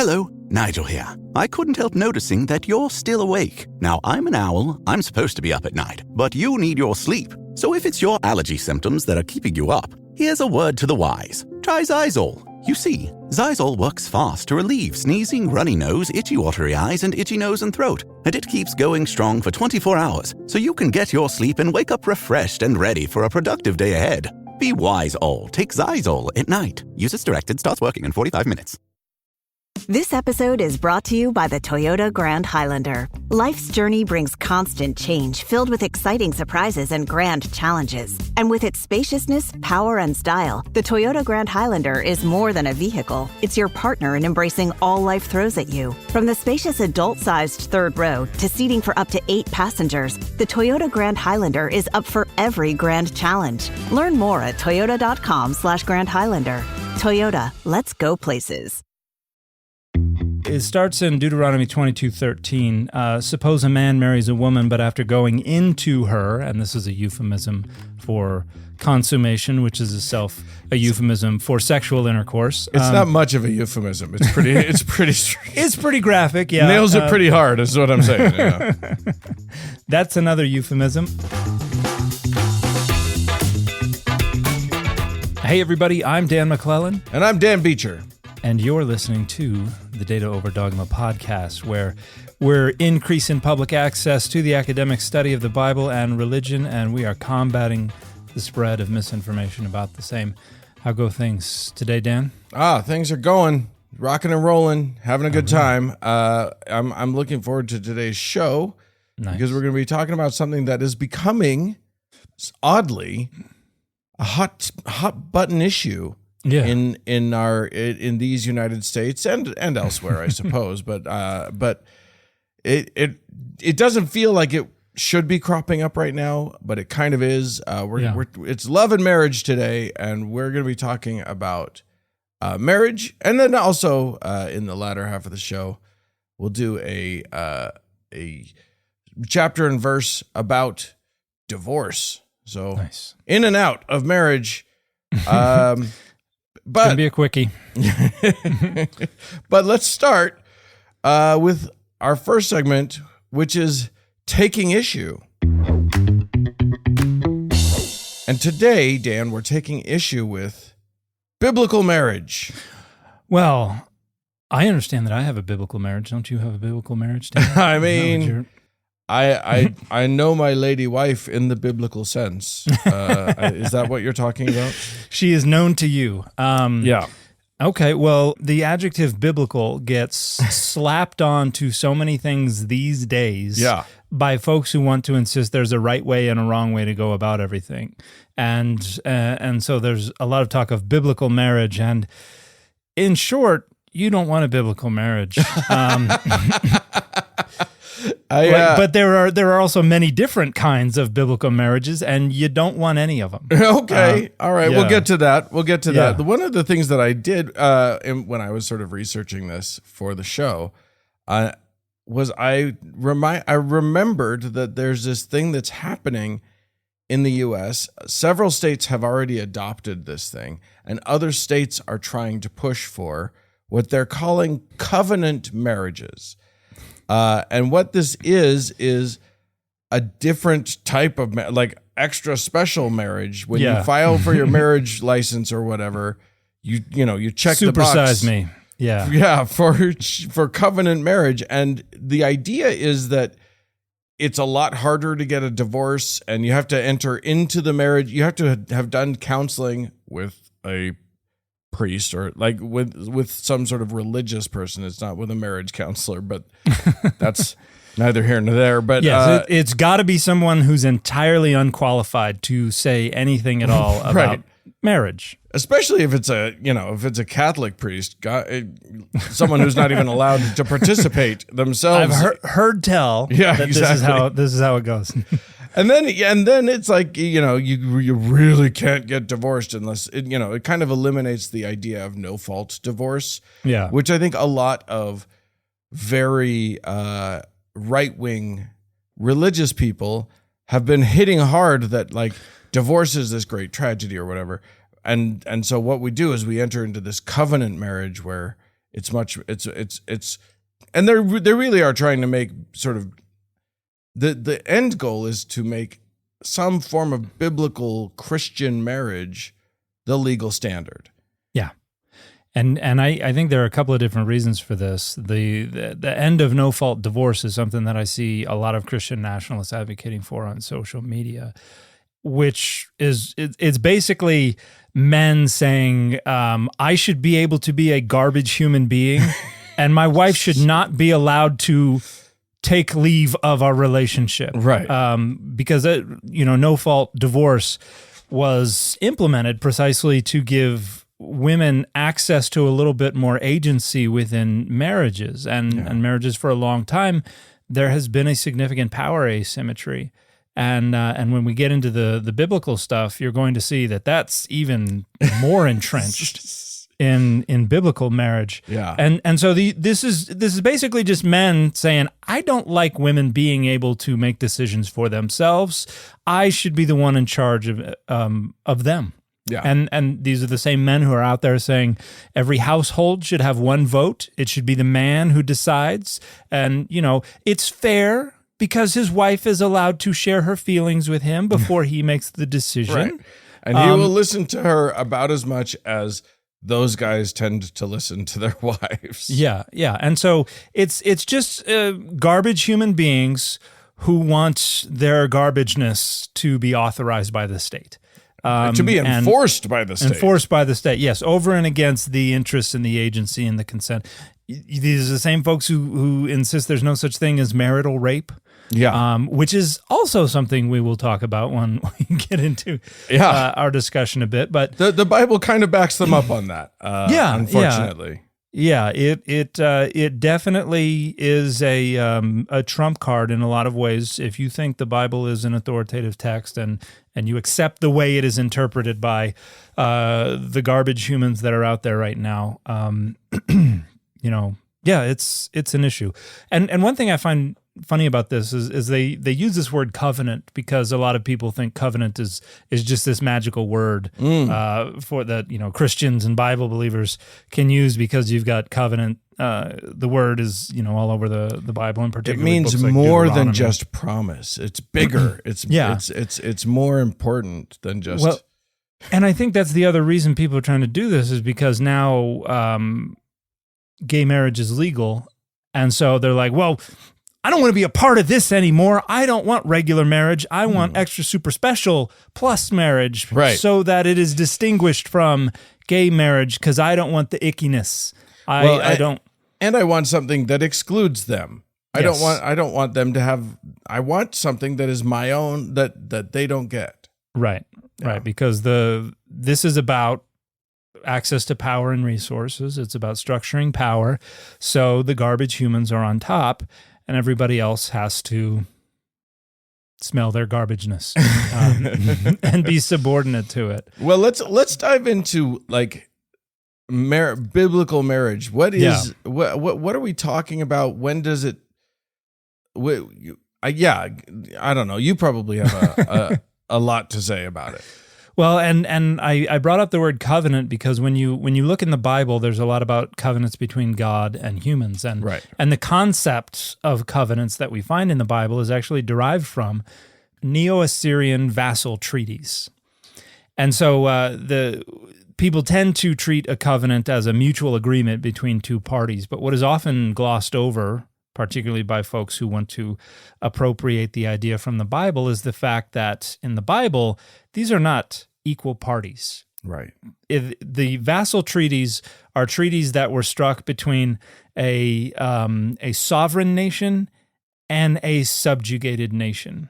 Hello, Nigel here. I couldn't help noticing that you're still awake. Now, I'm an owl. I'm supposed to be up at night, but you need your sleep. So if it's your allergy symptoms that are keeping you up, here's a word to the wise. Try Xyzal. You see, Xyzal works fast to relieve sneezing, runny nose, itchy watery eyes, and itchy nose and throat. And it keeps going strong for 24 hours, so you can get your sleep and wake up refreshed and ready for a productive day ahead. Be wise, all. Take Xyzal at night. Use as directed. Starts working in 45 minutes. This episode is brought to you by the Toyota Grand Highlander. Life's journey brings constant change, filled with exciting surprises and grand challenges. And with its spaciousness, power, and style, the Toyota Grand Highlander is more than a vehicle. It's your partner in embracing all life throws at you. From the spacious adult-sized third row to seating for up to 8 passengers, the Toyota Grand Highlander is up for every grand challenge. Learn more at toyota.com/Grand Highlander. Toyota, let's go places. It starts in Deuteronomy 22:13. Suppose a man marries a woman, but after going into her, and this is a euphemism for consummation, which is a euphemism for sexual intercourse. It's not much of a euphemism. It's pretty. It's pretty graphic. Yeah, nails it pretty hard. Is what I'm saying. Yeah. That's another euphemism. Hey, everybody! I'm Dan McClellan, And I'm Dan Beecher. and you're listening to the Data Over Dogma podcast, where we're increasing public access to the academic study of the Bible and religion, and we are combating the spread of misinformation about the same. How go things today, Dan? Things are going, rocking and rolling, having a good time. I'm looking forward to today's show because we're going to be talking about something that is becoming, oddly, a hot button issue. Yeah. In these United States and elsewhere, I suppose, but it doesn't feel like it should be cropping up right now, but it kind of is. It's love and marriage today, and we're going to be talking about marriage, and then also in the latter half of the show, we'll do a chapter and verse about divorce. So nice. In and out of marriage. But it's gonna be a quickie. But let's start with our first segment, which is taking issue. And today, Dan, we're taking issue with biblical marriage. Well, I understand that I have a biblical marriage. Don't you have a biblical marriage, Dan? I mean, I know my lady wife in the biblical sense. Is that what you're talking about? She is known to you. Yeah. Okay, well, the adjective biblical gets slapped on to so many things these days by folks who want to insist there's a right way and a wrong way to go about everything. And so there's a lot of talk of biblical marriage. And in short, you don't want a biblical marriage. But there are also many different kinds of biblical marriages, and you don't want any of them. Okay, all right, yeah. We'll get to that. That. One of the things that I did when I was sort of researching this for the show was I remembered that there's this thing that's happening in the U.S. Several states have already adopted this thing, and other states are trying to push for what they're calling covenant marriages. And what this is a different type of like extra special marriage. When you file for your marriage license or whatever, you check the box. Supersize me. Yeah, for covenant marriage. And the idea is that it's a lot harder to get a divorce, and you have to enter into the marriage. You have to have done counseling with a priest or like with some sort of religious person. It's not with a marriage counselor, but that's neither here nor there. But yes, it's got to be someone who's entirely unqualified to say anything at all about marriage, especially if it's a Catholic priest, someone who's not even allowed to participate themselves. I've heard tell that exactly. this is how it goes. And then it's like, you really can't get divorced unless it kind of eliminates the idea of no fault divorce. Yeah. Which I think a lot of very right-wing religious people have been hitting hard, that like divorce is this great tragedy or whatever. And so what we do is we enter into this covenant marriage where It's and they really are trying to make sort of the end goal is to make some form of biblical Christian marriage the legal standard. Yeah. And I think there are a couple of different reasons for this. The end of no-fault divorce is something that I see a lot of Christian nationalists advocating for on social media, which is it's basically men saying, I should be able to be a garbage human being, and my wife should not be allowed to take leave of our relationship. Right. Because, no-fault divorce was implemented precisely to give women access to a little bit more agency within marriages. And marriages for a long time, there has been a significant power asymmetry. And when we get into the biblical stuff, you're going to see that that's even more entrenched in biblical marriage. Yeah. And so this is basically just men saying, I don't like women being able to make decisions for themselves. I should be the one in charge of them. Yeah. And these are the same men who are out there saying every household should have one vote. It should be the man who decides. And, it's fair because his wife is allowed to share her feelings with him before he makes the decision. Right. And he will listen to her about as much as those guys tend to listen to their wives. Yeah, yeah. And so it's just garbage human beings who want their garbageness to be authorized by the state. To be enforced by the state. Enforced by the state, yes, over and against the interests and the agency and the consent. These are the same folks who insist there's no such thing as marital rape. Yeah. Which is also something we will talk about when we get into our discussion a bit. But the Bible kind of backs them up on that. Unfortunately. Yeah, it definitely is a trump card in a lot of ways. If you think the Bible is an authoritative text and you accept the way it is interpreted by the garbage humans that are out there right now, it's an issue. And one thing I find funny about this is they use this word covenant because a lot of people think covenant is just this magical word for that Christians and Bible believers can use because you've got covenant. The word is all over the Bible in particular. It means like more than just promise. It's bigger. It's more important than just. Well, and I think that's the other reason people are trying to do this is because now gay marriage is legal, and so they're like, well, I don't want to be a part of this anymore. I don't want regular marriage. I want extra super special plus marriage, right, so that it is distinguished from gay marriage because I don't want the ickiness. I don't. And I want something that excludes them. I don't want them to have. I want something that is my own that they don't get. Right, right. Because this is about access to power and resources. It's about structuring power. So the garbage humans are on top, and everybody else has to smell their garbageness and be subordinate to it. Well, let's dive into biblical marriage. What is what are we talking about? When does it? I don't know. You probably have a lot to say about it. Well, and I brought up the word covenant because when you look in the Bible, there's a lot about covenants between God and humans, and the concept of covenants that we find in the Bible is actually derived from Neo-Assyrian vassal treaties, and so the people tend to treat a covenant as a mutual agreement between two parties. But what is often glossed over, particularly by folks who want to appropriate the idea from the Bible, is the fact that in the Bible, these are not equal parties. Right. The vassal treaties are treaties that were struck between a sovereign nation and a subjugated nation.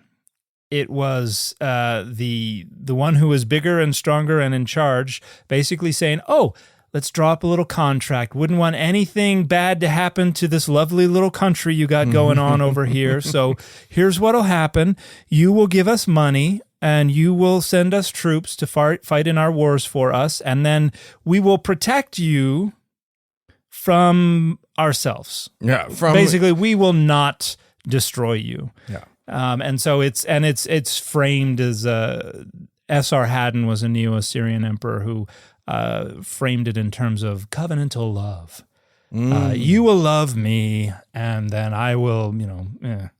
It was the one who was bigger and stronger and in charge, basically saying, "Oh, let's draw up a little contract. Wouldn't want anything bad to happen to this lovely little country you got going on over here. So here's what'll happen. You will give us money, and you will send us troops to fight in our wars for us, and then we will protect you from ourselves." Yeah, basically, we will not destroy you. Yeah. And so it's framed as Esarhaddon was a Neo-Assyrian emperor who framed it in terms of covenantal love. You will love me, and then I will, and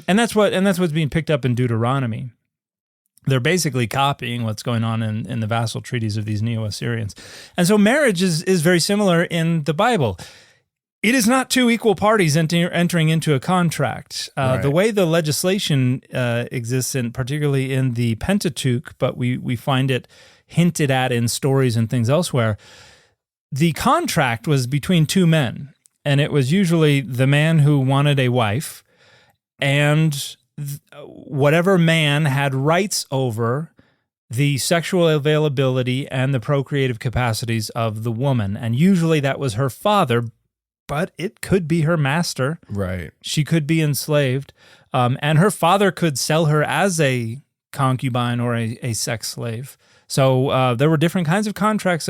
that's what's being picked up in Deuteronomy. They're basically copying what's going on in the vassal treaties of these Neo-Assyrians. And so marriage is very similar in the Bible. It is not two equal parties entering into a contract. Right. The way the legislation exists, particularly in the Pentateuch, but we find it hinted at in stories and things elsewhere, the contract was between two men, and it was usually the man who wanted a wife and whatever man had rights over the sexual availability and the procreative capacities of the woman. And usually that was her father, but it could be her master. Right. She could be enslaved. And her father could sell her as a concubine or a sex slave. So there were different kinds of contracts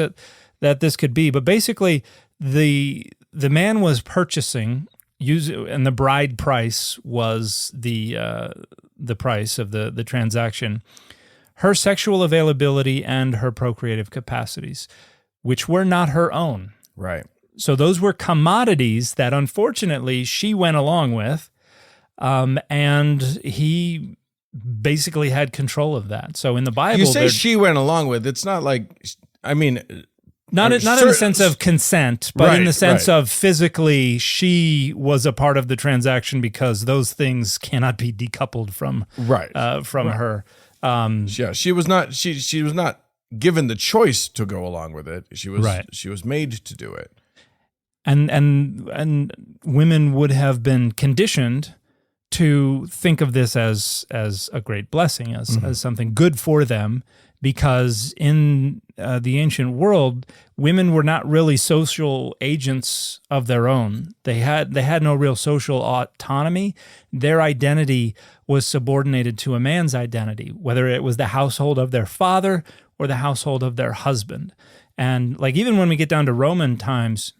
that this could be. But basically, the man was purchasing, and the bride price was the price of the transaction, her sexual availability and her procreative capacities, which were not her own. Right. So those were commodities that unfortunately she went along with, and he basically had control of that. So in the Bible, you say she went along with. It's not like, I mean. Not in the sense of consent, but in the sense of physically, she was a part of the transaction because those things cannot be decoupled from her. She was not. She was not given the choice to go along with it. She was made to do it. And women would have been conditioned to think of this as a great blessing, as something good for them. Because in the ancient world, women were not really social agents of their own. They had no real social autonomy. Their identity was subordinated to a man's identity, whether it was the household of their father or the household of their husband. And like even when we get down to Roman times,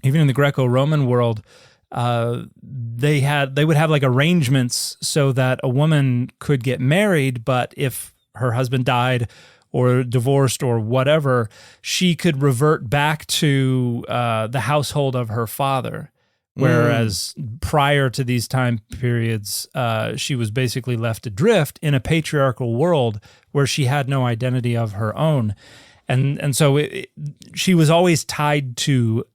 even in the Greco-Roman world, they would have like arrangements so that a woman could get married, but if her husband died or divorced or whatever, she could revert back to the household of her father. Whereas prior to these time periods, she was basically left adrift in a patriarchal world where she had no identity of her own. And so she was always tied to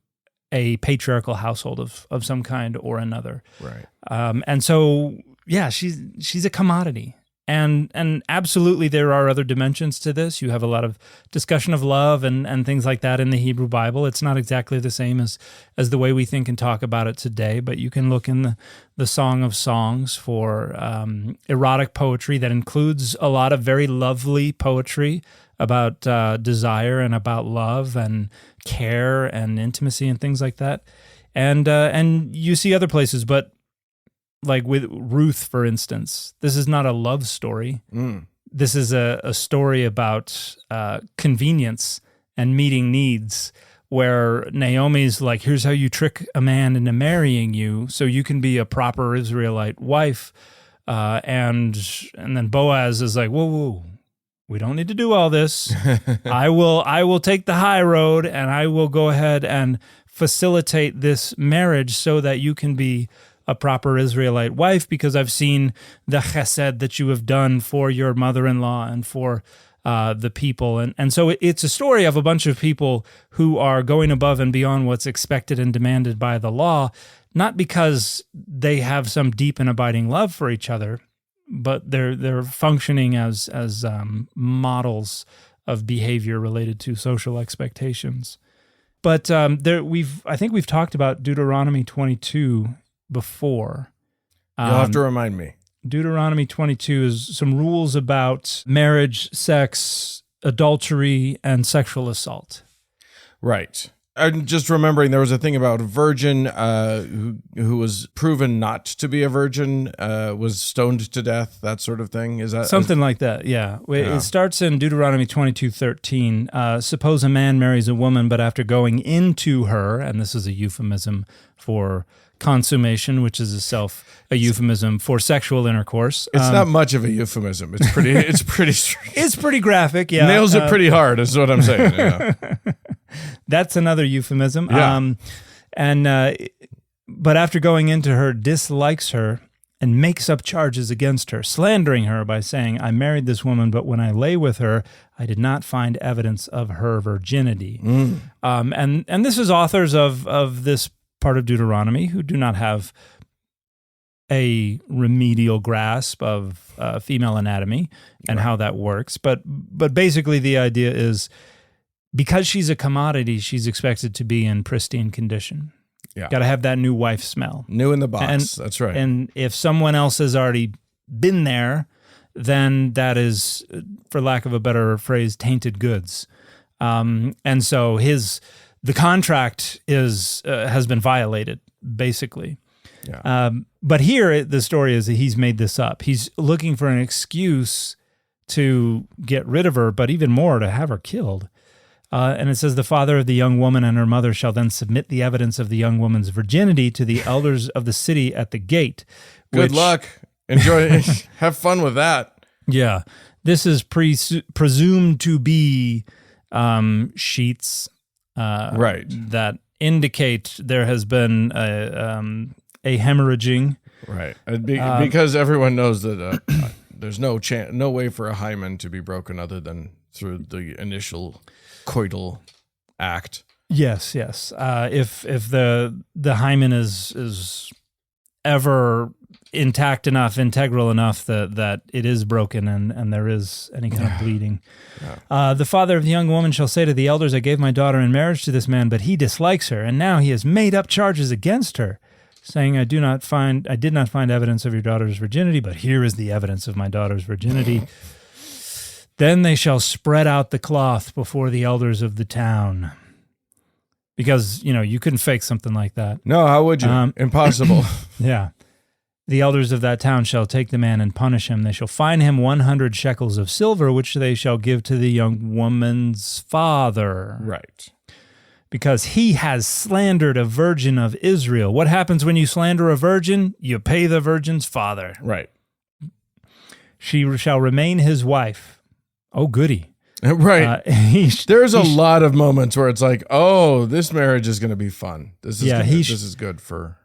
a patriarchal household of some kind or another. Right. And so, yeah, she's a commodity. And absolutely there are other dimensions to this. You have a lot of discussion of love and things like that in the Hebrew Bible. It's not exactly the same as the way we think and talk about it today, but you can look in the Song of Songs for erotic poetry that includes a lot of very lovely poetry about desire and about love and care and intimacy and things like that. And you see other places, but like with Ruth, for instance, this is not a love story. This is a story about convenience and meeting needs, where Naomi's like, here's how you trick a man into marrying you so you can be a proper Israelite wife. And then Boaz is like, whoa, we don't need to do all this. I will take the high road, and I will go ahead and facilitate this marriage so that you can be a proper Israelite wife, because I've seen the chesed that you have done for your mother-in-law and for the people. And so it's a story of a bunch of people who are going above and beyond what's expected and demanded by the law, not because they have some deep and abiding love for each other, but they're functioning as models of behavior related to social expectations. But I think we've talked about Deuteronomy 22 before. You'll have to remind me. Deuteronomy 22 is some rules about marriage, sex, adultery, and sexual assault. Right. I'm just remembering there was a thing about a virgin who was proven not to be a virgin, was stoned to death, that sort of thing. Is that something like that? Yeah. It starts in Deuteronomy 22:13. Suppose a man marries a woman, but after going into her, and this is a euphemism for consummation, which is a euphemism for sexual intercourse. It's not much of a euphemism. It's pretty it's pretty graphic. Yeah. Nails it pretty hard is what I'm saying. Yeah. That's another euphemism. Yeah. But after going into her, dislikes her and makes up charges against her, slandering her by saying, I married this woman, but when I lay with her, I did not find evidence of her virginity. And this is authors of this part of Deuteronomy who do not have a remedial grasp of female anatomy and how that works. But basically the idea is because she's a commodity, she's expected to be in pristine condition. Yeah. Got to have that new wife smell. New in the box. That's right. And if someone else has already been there, then that is, for lack of a better phrase, tainted goods. And so the contract has been violated, basically. Yeah. But here, the story is that he's made this up. He's looking for an excuse to get rid of her, but even more, to have her killed. And it says, the father of the young woman and her mother shall then submit the evidence of the young woman's virginity to the elders of the city at the gate. Good luck. Enjoy. Have fun with that. Yeah. This is presumed to be sheets right. that indicate there has been a hemorrhaging. Right. Because everyone knows that there's no way for a hymen to be broken other than through the initial coital act. Yes. If the hymen is ever intact enough, integral enough that it is broken and there is any kind of bleeding. Yeah. The father of the young woman shall say to the elders, I gave my daughter in marriage to this man, but he dislikes her, and now he has made up charges against her, saying, I did not find evidence of your daughter's virginity, but here is the evidence of my daughter's virginity. Then they shall spread out the cloth before the elders of the town. Because, you couldn't fake something like that. No, how would you? Impossible. Yeah. The elders of that town shall take the man and punish him. They shall fine him 100 shekels of silver, which they shall give to the young woman's father. Right. Because he has slandered a virgin of Israel. What happens when you slander a virgin? You pay the virgin's father. Right. She shall remain his wife. Oh, goody. Right. There's a lot of moments where it's like, oh, this marriage is going to be fun. This is good for...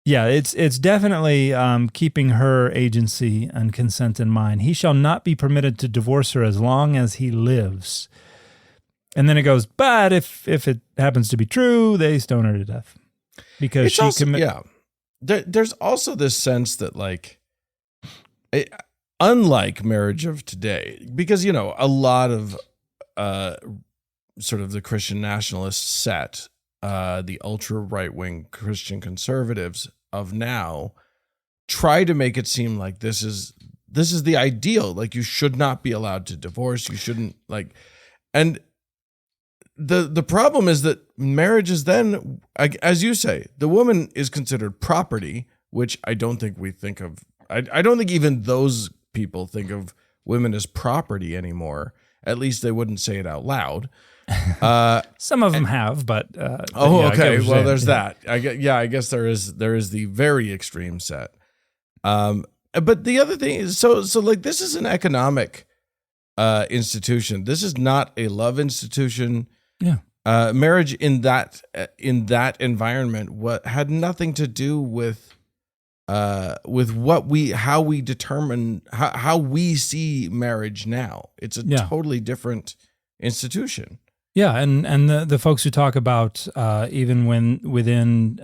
Yeah, it's definitely keeping her agency and consent in mind. He shall not be permitted to divorce her as long as he lives. And then it goes, but if it happens to be true, they stone her to death. Because she commits... Yeah. There's also this sense that, like... Unlike marriage of today, because, a lot of sort of the Christian nationalist set, the ultra right-wing Christian conservatives of now, try to make it seem like this is the ideal. Like, you should not be allowed to divorce. You shouldn't, and the problem is that marriage is then, as you say, the woman is considered property, which I don't think we think of. I don't think even those people think of women as property anymore. At least they wouldn't say it out loud. Some of them have, but okay. Well, there's that. I guess there is the very extreme set. But the other thing is, so like, this is an economic institution. This is not a love institution. Yeah. Marriage in that environment had nothing to do with how we determine how we see marriage now. It's a totally different institution. Yeah, and the folks who talk about even within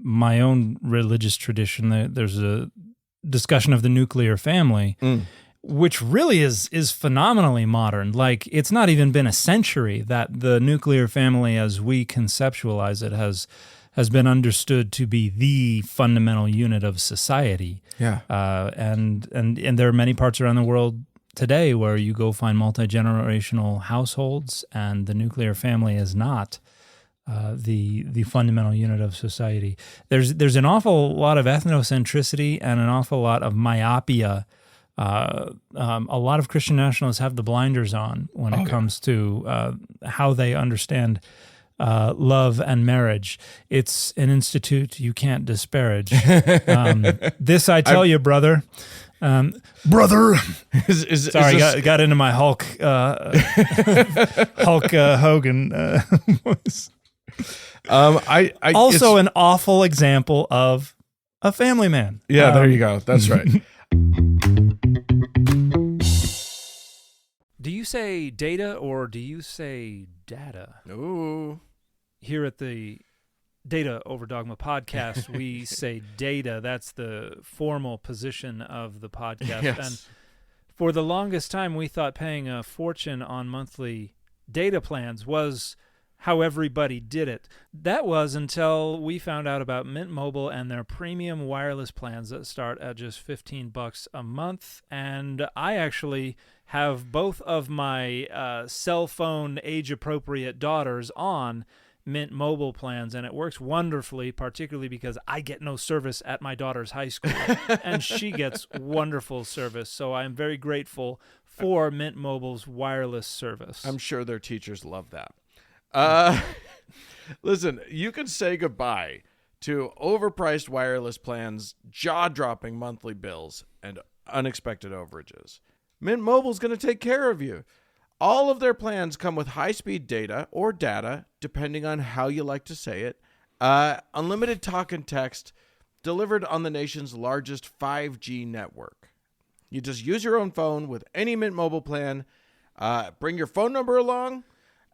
my own religious tradition, there's a discussion of the nuclear family, which really is phenomenally modern. Like, it's not even been a century that the nuclear family, as we conceptualize it, has been understood to be the fundamental unit of society. Yeah. And there are many parts around the world today where you go find multi-generational households, and the nuclear family is not the fundamental unit of society. There's an awful lot of ethnocentricity and an awful lot of myopia. A lot of Christian nationalists have the blinders on when it comes to how they understand love and marriage. It's an institute you can't disparage. This I tell you, brother. Brother. Sorry, got into my Hulk Hogan voice. Also an awful example of a family man. Yeah, there you go. That's right. Do you say data or do you say data? Ooh. Here at the Data Over Dogma podcast, we say data. That's the formal position of the podcast. Yes. And for the longest time, we thought paying a fortune on monthly data plans was how everybody did it. That was until we found out about Mint Mobile and their premium wireless plans that start at just $15 a month. And I actually have both of my cell phone age-appropriate daughters on Mint Mobile plans, and it works wonderfully, particularly because I get no service at my daughter's high school, and she gets wonderful service. So I'm very grateful for Mint Mobile's wireless service. I'm sure their teachers love that. Listen, you can say goodbye to overpriced wireless plans, jaw-dropping monthly bills, and unexpected overages. Mint Mobile's going to take care of you. All of their plans come with high-speed data or data, depending on how you like to say it, unlimited talk and text, delivered on the nation's largest 5G network. You just use your own phone with any Mint Mobile plan, bring your phone number along,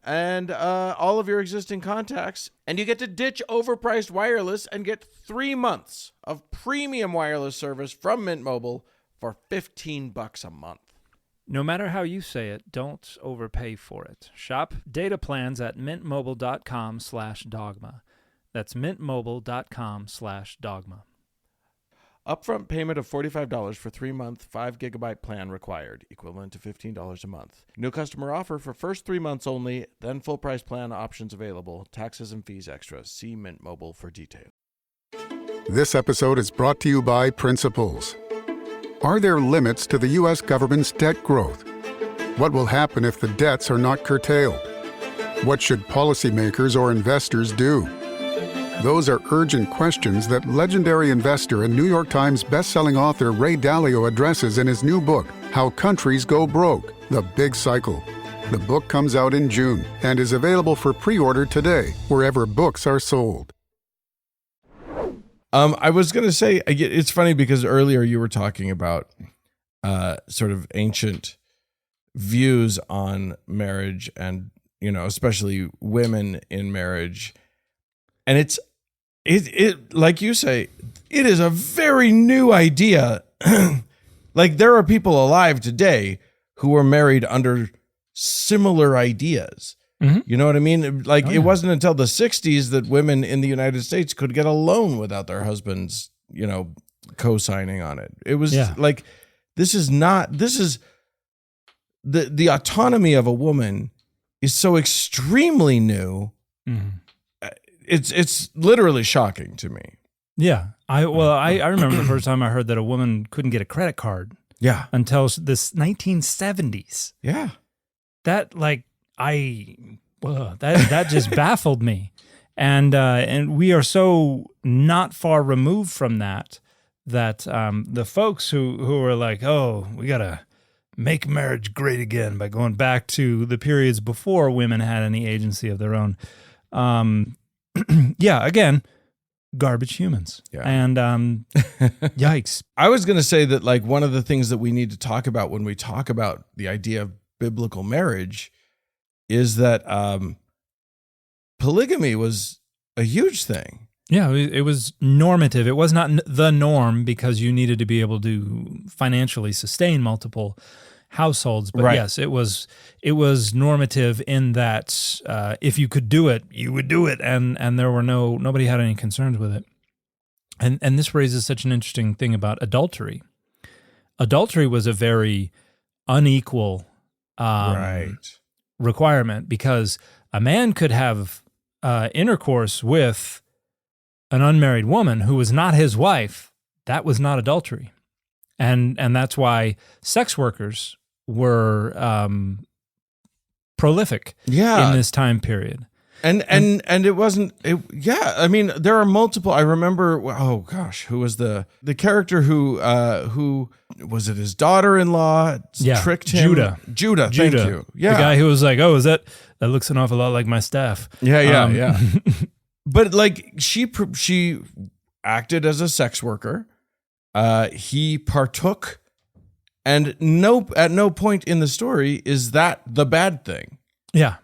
and all of your existing contacts, and you get to ditch overpriced wireless and get 3 months of premium wireless service from Mint Mobile for $15 a month. No matter how you say it, don't overpay for it. Shop data plans at mintmobile.com/dogma. That's mintmobile.com/dogma. Upfront payment of $45 for 3-month 5GB plan required, equivalent to $15 a month. New customer offer for first 3 months only, then full price plan options available. Taxes and fees extra. See Mint Mobile for details. This episode is brought to you by Principles. Are there limits to the U.S. government's debt growth? What will happen if the debts are not curtailed? What should policymakers or investors do? Those are urgent questions that legendary investor and New York Times bestselling author Ray Dalio addresses in his new book, How Countries Go Broke: The Big Cycle. The book comes out in June and is available for pre-order today, wherever books are sold. I was going to say, it's funny because earlier you were talking about sort of ancient views on marriage and, especially women in marriage. And it like you say, it is a very new idea. Like there are people alive today who were married under similar ideas. Mm-hmm. You know what I mean? Like it wasn't until the 60s that women in the United States could get a loan without their husbands, co-signing on it. It was like, this is the autonomy of a woman is so extremely new. Mm-hmm. It's literally shocking to me. Yeah. I remember the first time I heard that a woman couldn't get a credit card. Yeah. Until this 1970s. Yeah. That that just baffled me. And we are so not far removed from that the folks who are like, oh, we got to make marriage great again by going back to the periods before women had any agency of their own. Again, garbage humans. Yeah. And yikes. I was going to say that like one of the things that we need to talk about when we talk about the idea of biblical marriage is that polygamy was a huge thing. Yeah, it was normative. It was not the norm because you needed to be able to financially sustain multiple households. But right. Yes, it was normative in that if you could do it, you would do it, and there were nobody had any concerns with it. And this raises such an interesting thing about adultery. Adultery was a very unequal requirement because a man could have intercourse with an unmarried woman who was not his wife. That was not adultery. And that's why sex workers were prolific in this time period. And it wasn't. Yeah, I mean, there are multiple. I remember. Oh gosh, who was the character who was it? His daughter-in-law tricked him. Judah. Thank you. Yeah, the guy who was like, "Oh, is that looks an awful lot like my staff?" Yeah. But like she acted as a sex worker. He partook, and at no point in the story is that the bad thing. Yeah.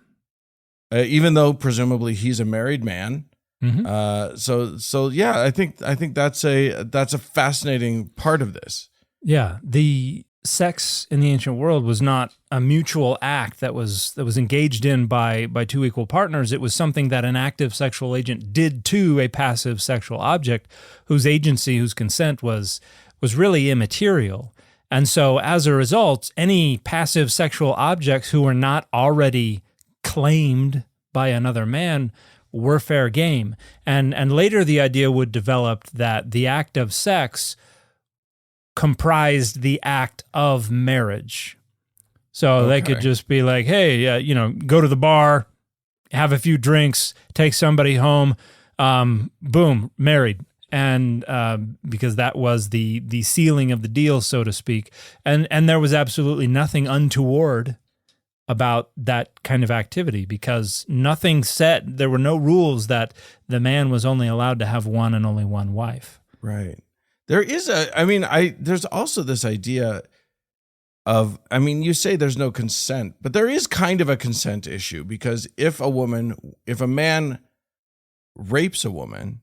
Even though presumably he's a married man. Mm-hmm. So yeah, I think that's a fascinating part of this. Yeah. The sex in the ancient world was not a mutual act that was engaged in by two equal partners. It was something that an active sexual agent did to a passive sexual object whose agency, whose consent was really immaterial. And so as a result, any passive sexual objects who were not already claimed by another man were fair game. And later the idea would develop that the act of sex comprised the act of marriage. So they could just be like, hey, go to the bar, have a few drinks, take somebody home, boom, married. And because that was the sealing of the deal, so to speak. And there was absolutely nothing untoward about that kind of activity, because nothing said, there were no rules that the man was only allowed to have one and only one wife. Right. There is there's also this idea of, you say there's no consent, but there is kind of a consent issue, because if a man rapes a woman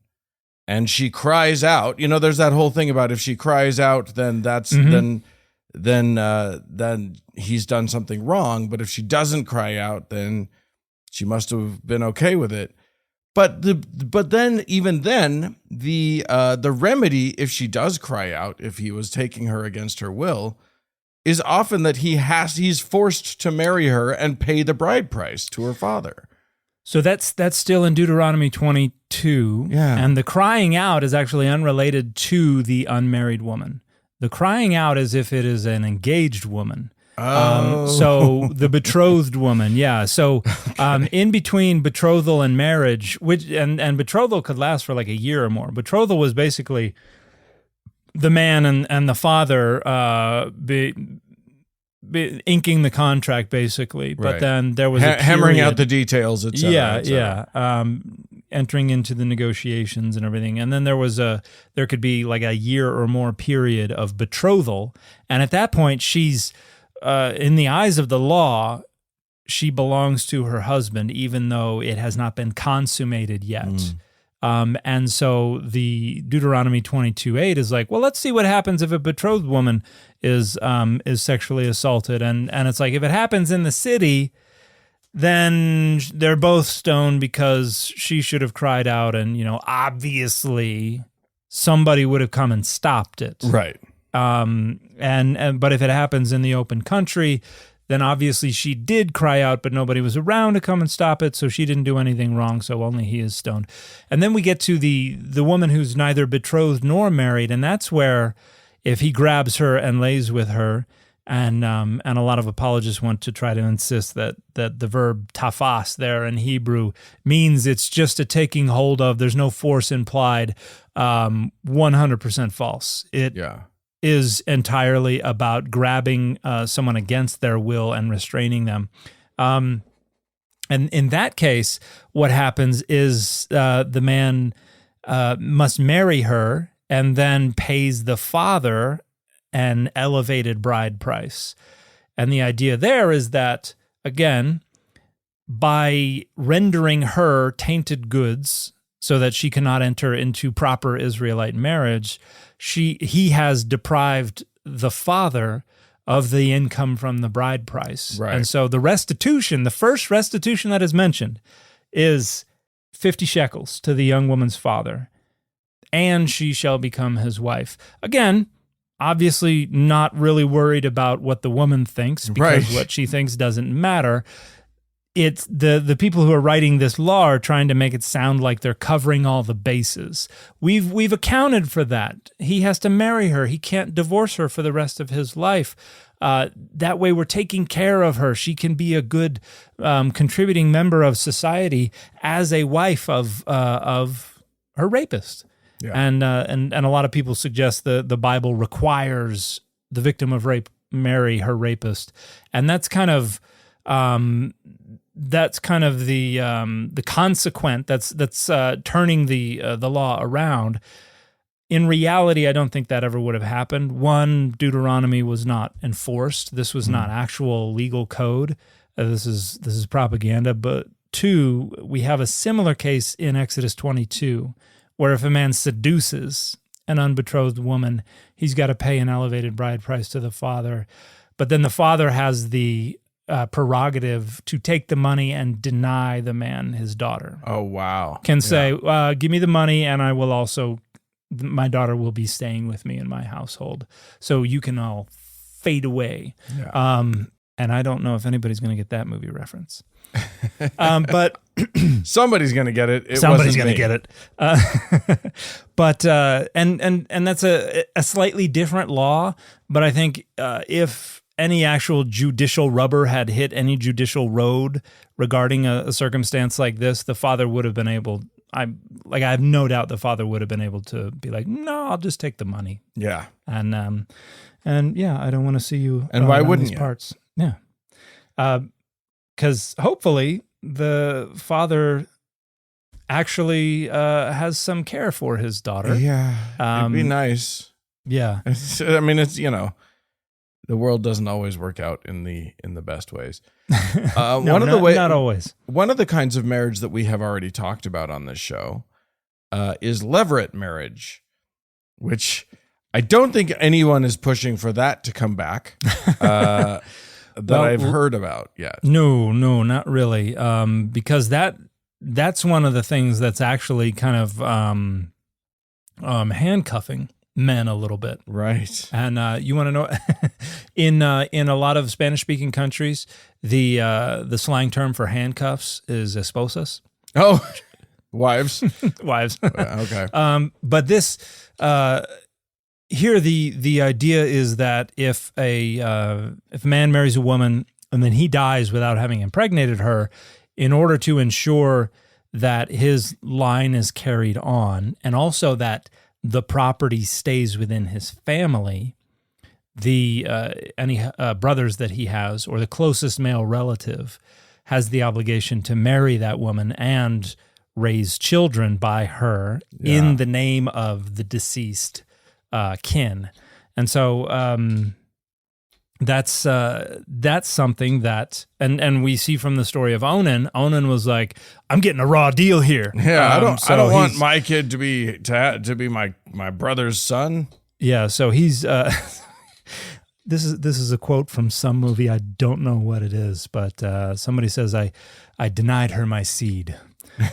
and she cries out, there's that whole thing about if she cries out, then that's, then he's done something wrong. But if she doesn't cry out, then she must have been okay with it. But then the remedy, if she does cry out, if he was taking her against her will, is often that he's forced to marry her and pay the bride price to her father. So that's still in Deuteronomy 22. Yeah. And the crying out is actually unrelated to the unmarried woman. The crying out is if it is an engaged woman. So the betrothed woman, yeah. So in between betrothal and marriage, and betrothal could last for like a year or more. Betrothal was basically the man and the father inking the contract, basically. But Right. then there was hammering out the details, etc. Yeah. Entering into the negotiations and everything. And then there could be like a year or more period of betrothal. And at that point, she's, in the eyes of the law, she belongs to her husband, even though it has not been consummated yet. And so the Deuteronomy 22:8 is like, well, let's see what happens if a betrothed woman is sexually assaulted. And it's like, if it happens in the city, then they're both stoned because she should have cried out, and obviously somebody would have come and stopped it. Right. But if it happens in the open country, then obviously she did cry out, but nobody was around to come and stop it, so she didn't do anything wrong, so only he is stoned. And then we get to the woman who's neither betrothed nor married, and that's where if he grabs her and lays with her, and a lot of apologists want to try to insist that the verb tafas there in Hebrew means it's just a taking hold of, there's no force implied, 100% false. It is entirely about grabbing someone against their will and restraining them. And in that case, what happens is the man must marry her and then pays the father an elevated bride price. And the idea there is that, again, by rendering her tainted goods so that she cannot enter into proper Israelite marriage, he has deprived the father of the income from the bride price. Right. And so the restitution, the first restitution that is mentioned, is 50 shekels to the young woman's father, and she shall become his wife. Again, obviously not really worried about what the woman thinks, because what she thinks doesn't matter. it's the people who are writing this law are trying to make it sound like they're covering all the bases. We've accounted for that. He has to marry her. He can't divorce her for the rest of his life. That way we're taking care of her. She can be a good contributing member of society as a wife of her rapist. Yeah. And a lot of people suggest the Bible requires the victim of rape marry her rapist. And that's kind of the consequent that's turning the law around. In reality, I don't think that ever would have happened. One, Deuteronomy was not enforced. This was not actual legal code. This is propaganda. But two, we have a similar case in Exodus 22, where if a man seduces an unbetrothed woman, he's got to pay an elevated bride price to the father. But then the father has the prerogative to take the money and deny the man his daughter. Oh, wow. Can say, give me the money and I will also, my daughter will be staying with me in my household. So you can all fade away. Yeah. And I don't know if anybody's going to get that movie reference. But somebody's going to get it. Somebody's going to get it. But and that's a slightly different law. But I think if any actual judicial rubber had hit any judicial road regarding a circumstance like this, the father would have been able. I have no doubt the father would have been able to be like, no, I'll just take the money. Yeah. And yeah, I don't want to see you. And why wouldn't you? Parts. Yeah. Because hopefully the father actually has some care for his daughter. Yeah. It'd be nice. Yeah. I mean, it's, the world doesn't always work out in the best ways. Not always. One of the kinds of marriage that we have already talked about on this show is Leveret marriage, which I don't think anyone is pushing for that to come back that I've heard about yet. No, not really. Because that's one of the things that's actually kind of handcuffing men a little bit. Right. And you want to know, in a lot of Spanish-speaking countries, the slang term for handcuffs is esposas. Oh, wives. Wives. Okay. But this here the idea is that if a man marries a woman and then he dies without having impregnated her, in order to ensure that his line is carried on, and also that the property stays within his family, any brothers that he has or the closest male relative has the obligation to marry that woman and raise children by her in the name of the deceased kin. And so that's something that, and we see from the story of Onan. Onan was like, I'm getting a raw deal here. Yeah, I don't want my kid to be my brother's son. Yeah, so he's this is a quote from some movie. I don't know what it is, but somebody says I denied her my seed.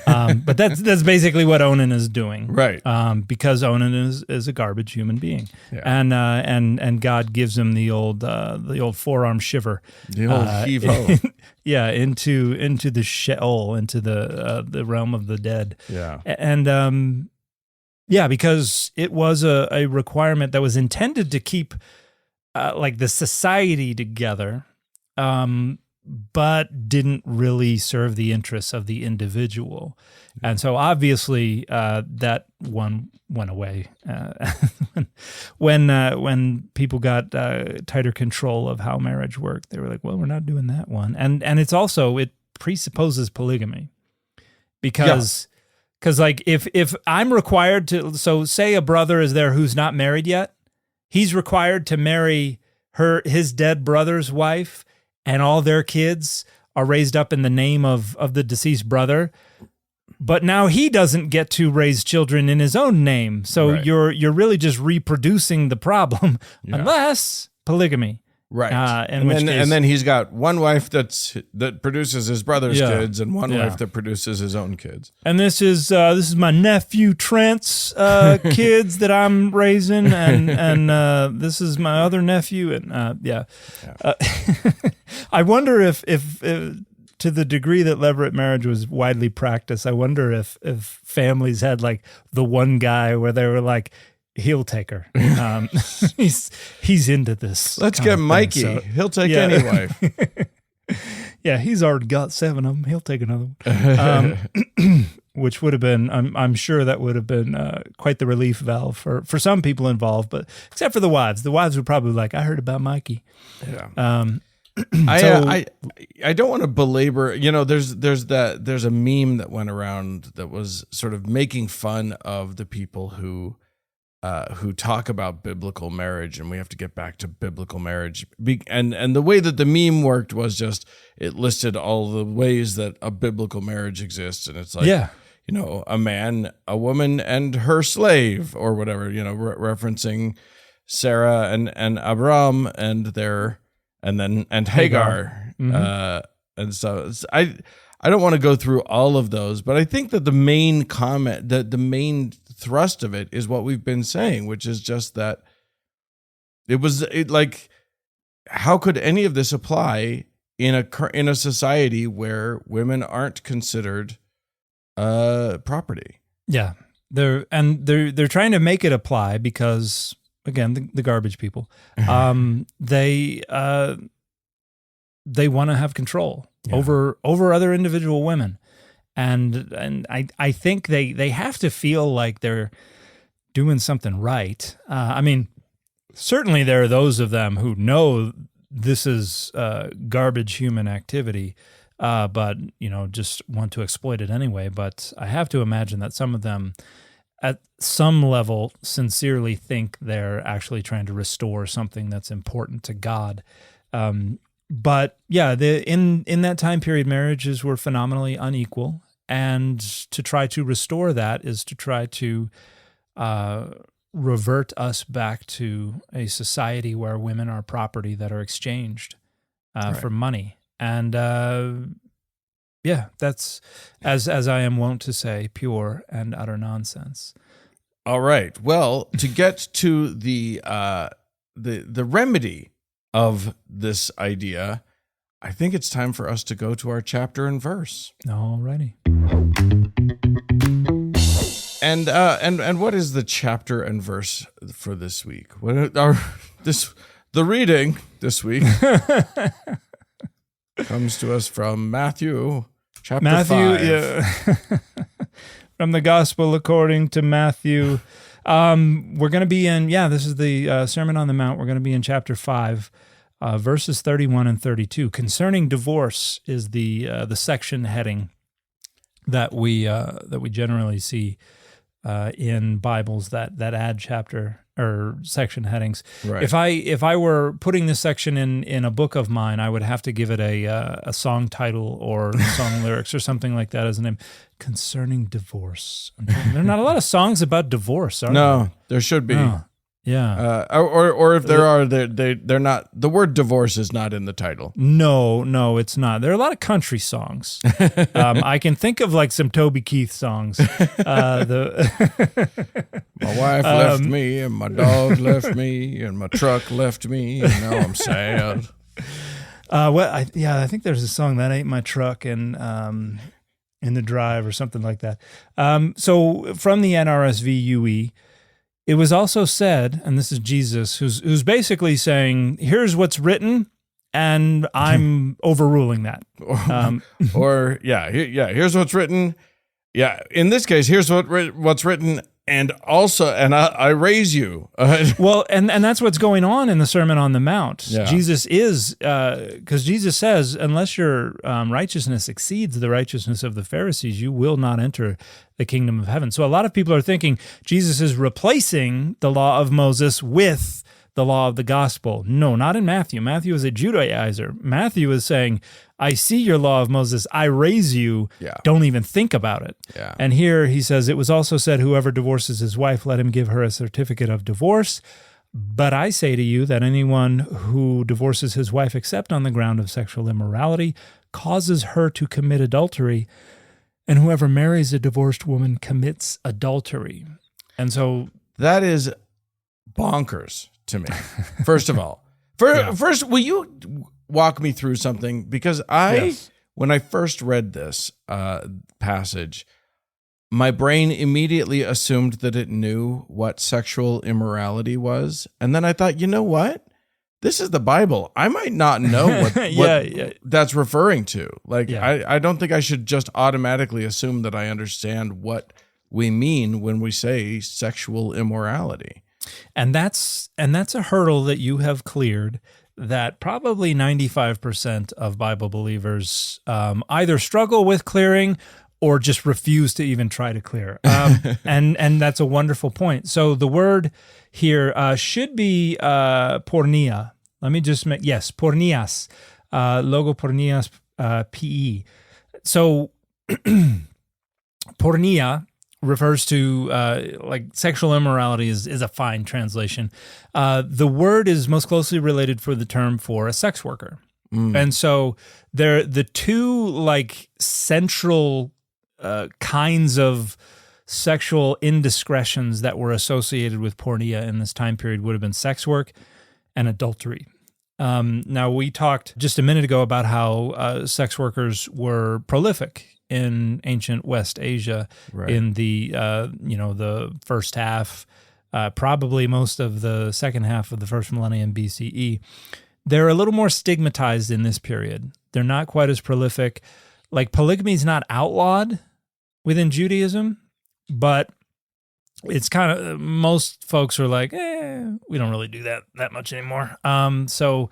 But that's basically what Onan is doing, right? Because Onan is a garbage human being, and God gives him the old forearm shiver, the old heave-ho, into the Sheol, into the realm of the dead, and because it was a requirement that was intended to keep like the society together. But didn't really serve the interests of the individual. And so obviously that one went away. When people got tighter control of how marriage worked, they were like, well, we're not doing that one. And it presupposes polygamy. Because like if I'm required to, so say a brother is there who's not married yet, he's required to marry his dead brother's wife, and all their kids are raised up in the name of the deceased brother, but now he doesn't get to raise children in his own name. So you're really just reproducing the problem, unless polygamy. Right. And then he's got one wife that produces his brother's kids and one wife that produces his own kids. And this is my nephew Trent's kids that I'm raising, and this is my other nephew, and I wonder if to the degree that Leveret marriage was widely practiced, I wonder if families had like the one guy where they were like, he'll take her. He's into this. Let's get Mikey. So, he'll take any wife. Yeah, he's already got 7 of them. He'll take another one. Which would have been, I'm sure that would have been quite the relief valve for some people involved, but except for the wives. The wives were probably like, I heard about Mikey. Yeah. I don't want to belabor, there's a meme that went around that was sort of making fun of the people who talk about biblical marriage, and we have to get back to biblical marriage. And the way that the meme worked was just, it listed all the ways that a biblical marriage exists. And it's like, a man, a woman, and her slave, or whatever, referencing Sarah and Abraham and Hagar. Mm-hmm. And so I don't want to go through all of those, but I think that the main comment, the main thrust of it is what we've been saying, which is just that how could any of this apply in a society where women aren't considered property? Yeah, they're trying to make it apply because, again, the garbage people, they want to have control over other individual women. And I think they have to feel like they're doing something right. I mean, certainly there are those of them who know this is garbage human activity, but just want to exploit it anyway. But I have to imagine that some of them, at some level, sincerely think they're actually trying to restore something that's important to God. But yeah, in that time period, marriages were phenomenally unequal, and to try to restore that is to try to revert us back to a society where women are property that are exchanged for money. And that's, as I am wont to say, pure and utter nonsense. All right. Well, to get to the remedy of this idea, I think it's time for us to go to our chapter and verse. Alrighty. And what is the chapter and verse for this week? The reading this week comes to us from Matthew chapter 5. Yeah. From the Gospel according to Matthew. We're going to be in, this is the Sermon on the Mount. We're going to be in chapter 5, verses 31 and 32. Concerning divorce is the section heading that we generally see in Bibles that add chapter or section headings. Right. If I were putting this section in a book of mine, I would have to give it a song title or song lyrics or something like that as a name. Concerning divorce. There are not a lot of songs about divorce, are there? No, there should be. Oh, yeah. Or if there are, they're not. The word divorce is not in the title. No, it's not. There are a lot of country songs. I can think of like some Toby Keith songs. My wife left me, and my dog left me, and my truck left me, and now I'm sad. I think there's a song that ain't my truck, and in the drive or something like that. So from the NRSV UE, it was also said, and this is Jesus, who's basically saying, here's what's written, and I'm overruling that. Here's what's written. Yeah, in this case, here's what's written, and I raise you. Well, and that's what's going on in the Sermon on the Mount. Yeah. Jesus is, because Jesus says, unless your righteousness exceeds the righteousness of the Pharisees, you will not enter the kingdom of heaven. So a lot of people are thinking Jesus is replacing the law of Moses with the law of the gospel. No, not in Matthew. Matthew is a Judaizer. Matthew is saying, I see your law of Moses, I raise you, don't even think about it. Yeah. And here he says, it was also said, whoever divorces his wife, let him give her a certificate of divorce. But I say to you that anyone who divorces his wife except on the ground of sexual immorality causes her to commit adultery, and whoever marries a divorced woman commits adultery. And so that is bonkers to me. First of all, first, will you walk me through something? Because when I first read this passage, my brain immediately assumed that it knew what sexual immorality was. And then I thought, you know what? This is the Bible. I might not know what that's referring to. I don't think I should just automatically assume that I understand what we mean when we say sexual immorality. And that's a hurdle that you have cleared that probably 95% of Bible believers either struggle with clearing or just refuse to even try to clear. And that's a wonderful point. So the word here should be porneia. Let me just make, yes, porneas, logo porneas, P-E. So porneia refers to sexual immorality is a fine translation. The word is most closely related for the term for a sex worker. And so they're the two central kinds of sexual indiscretions that were associated with porneia in this time period would have been sex work and adultery. Now, we talked just a minute ago about how sex workers were prolific in ancient West Asia in the the first half, probably most of the second half of the first millennium BCE. They're a little more stigmatized in this period. They're not quite as prolific. Polygamy is not outlawed within Judaism, but it's kind of, most folks are like, we don't really do that much anymore. So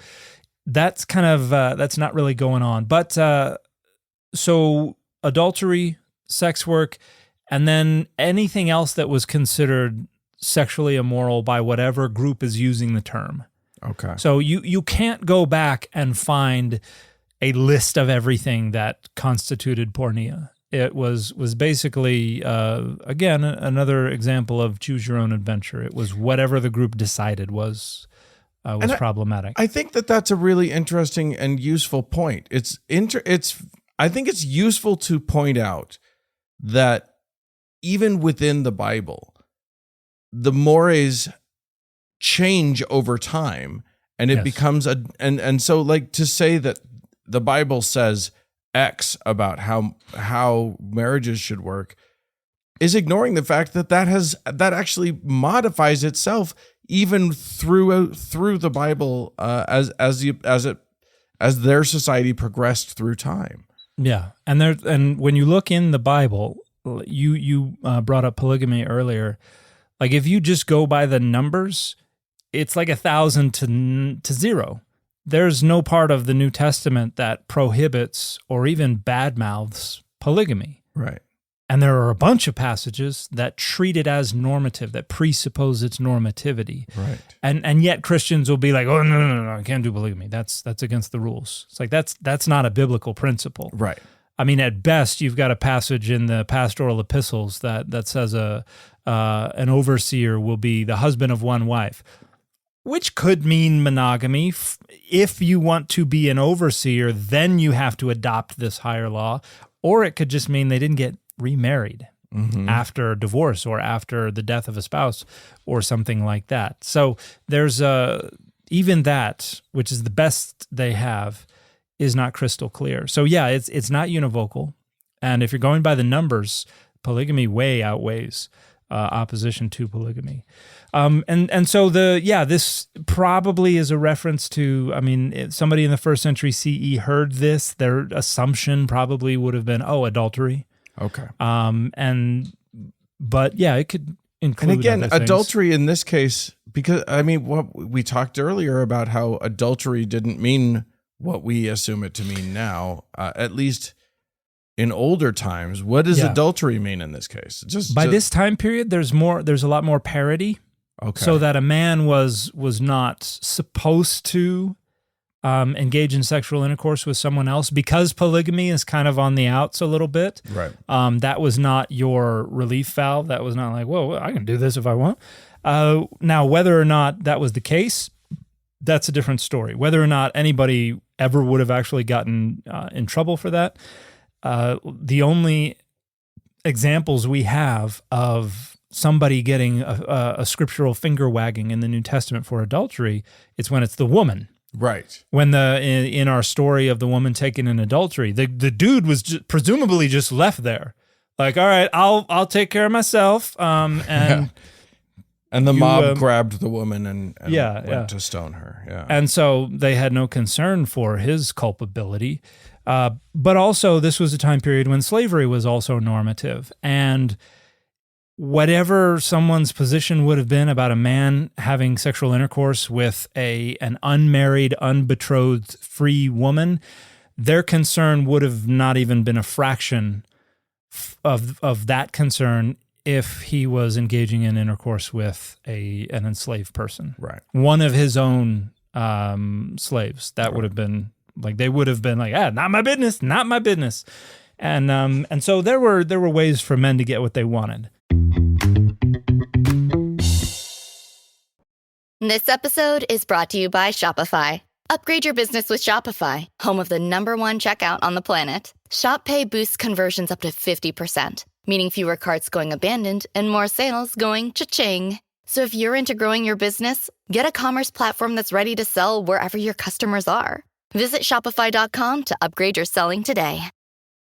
that's kind of, that's not really going on. But so adultery, sex work, and then anything else that was considered sexually immoral by whatever group is using the term. Okay. So you can't go back and find a list of everything that constituted porneia. It was basically, again, another example of choose your own adventure. It was whatever the group decided was problematic. I think that's a really interesting and useful point. I think it's useful to point out that even within the Bible, the mores change over time, and it becomes and so to say that the Bible says X about how marriages should work is ignoring the fact that actually modifies itself even through the Bible as their society progressed through time. Yeah, and when you look in the Bible, you brought up polygamy earlier. If you just go by the numbers, it's 1,000 to 0. There's no part of the New Testament that prohibits or even badmouths polygamy. Right. And there are a bunch of passages that treat it as normative, that presuppose its normativity. Right. And yet Christians will be like, oh, no, I can't do polygamy. That's against the rules. It's that's not a biblical principle. Right. I mean, at best, you've got a passage in the pastoral epistles that says an overseer will be the husband of one wife, which could mean monogamy. If you want to be an overseer, then you have to adopt this higher law. Or it could just mean they didn't get remarried after divorce or after the death of a spouse or something like that. So there's even that, which is the best they have, is not crystal clear. So yeah, it's not univocal. And if you're going by the numbers, polygamy way outweighs opposition to polygamy. And so this probably is a reference to, somebody in the first century CE heard this, their assumption probably would have been, adultery. Okay. But yeah, it could include, and again, other things. Adultery in this case, because what we talked earlier about how adultery didn't mean what we assume it to mean now, at least in older times. What does adultery mean in this case? This time period, there's a lot more parity. Okay. So that a man was not supposed to engage in sexual intercourse with someone else, because polygamy is kind of on the outs a little bit. Right. That was not your relief valve. That was not like, whoa, I can do this if I want. Now, whether or not that was the case, that's a different story. Whether or not anybody ever would have actually gotten in trouble for that, the only examples we have of somebody getting a scriptural finger wagging in the New Testament for adultery, it's when it's the woman Right. When in our story of the woman taken in adultery, the dude was presumably just left there. Like, all right, I'll take care of myself. And the mob grabbed the woman and went to stone her. Yeah. And so they had no concern for his culpability. But also, this was a time period when slavery was also normative. And whatever someone's position would have been about a man having sexual intercourse with an unmarried, unbetrothed, free woman, their concern would have not even been a fraction of that concern if he was engaging in intercourse with an enslaved person. Right. One of his own slaves. That would have been like, they would have been like, not my business, not my business. And so there were ways for men to get what they wanted. This episode is brought to you by Shopify. Upgrade your business with Shopify, home of the #1 checkout on the planet. Shop Pay boosts conversions up to 50%, meaning fewer carts going abandoned and more sales going cha-ching. So if you're into growing your business, get a commerce platform that's ready to sell wherever your customers are. Visit Shopify.com to upgrade your selling today.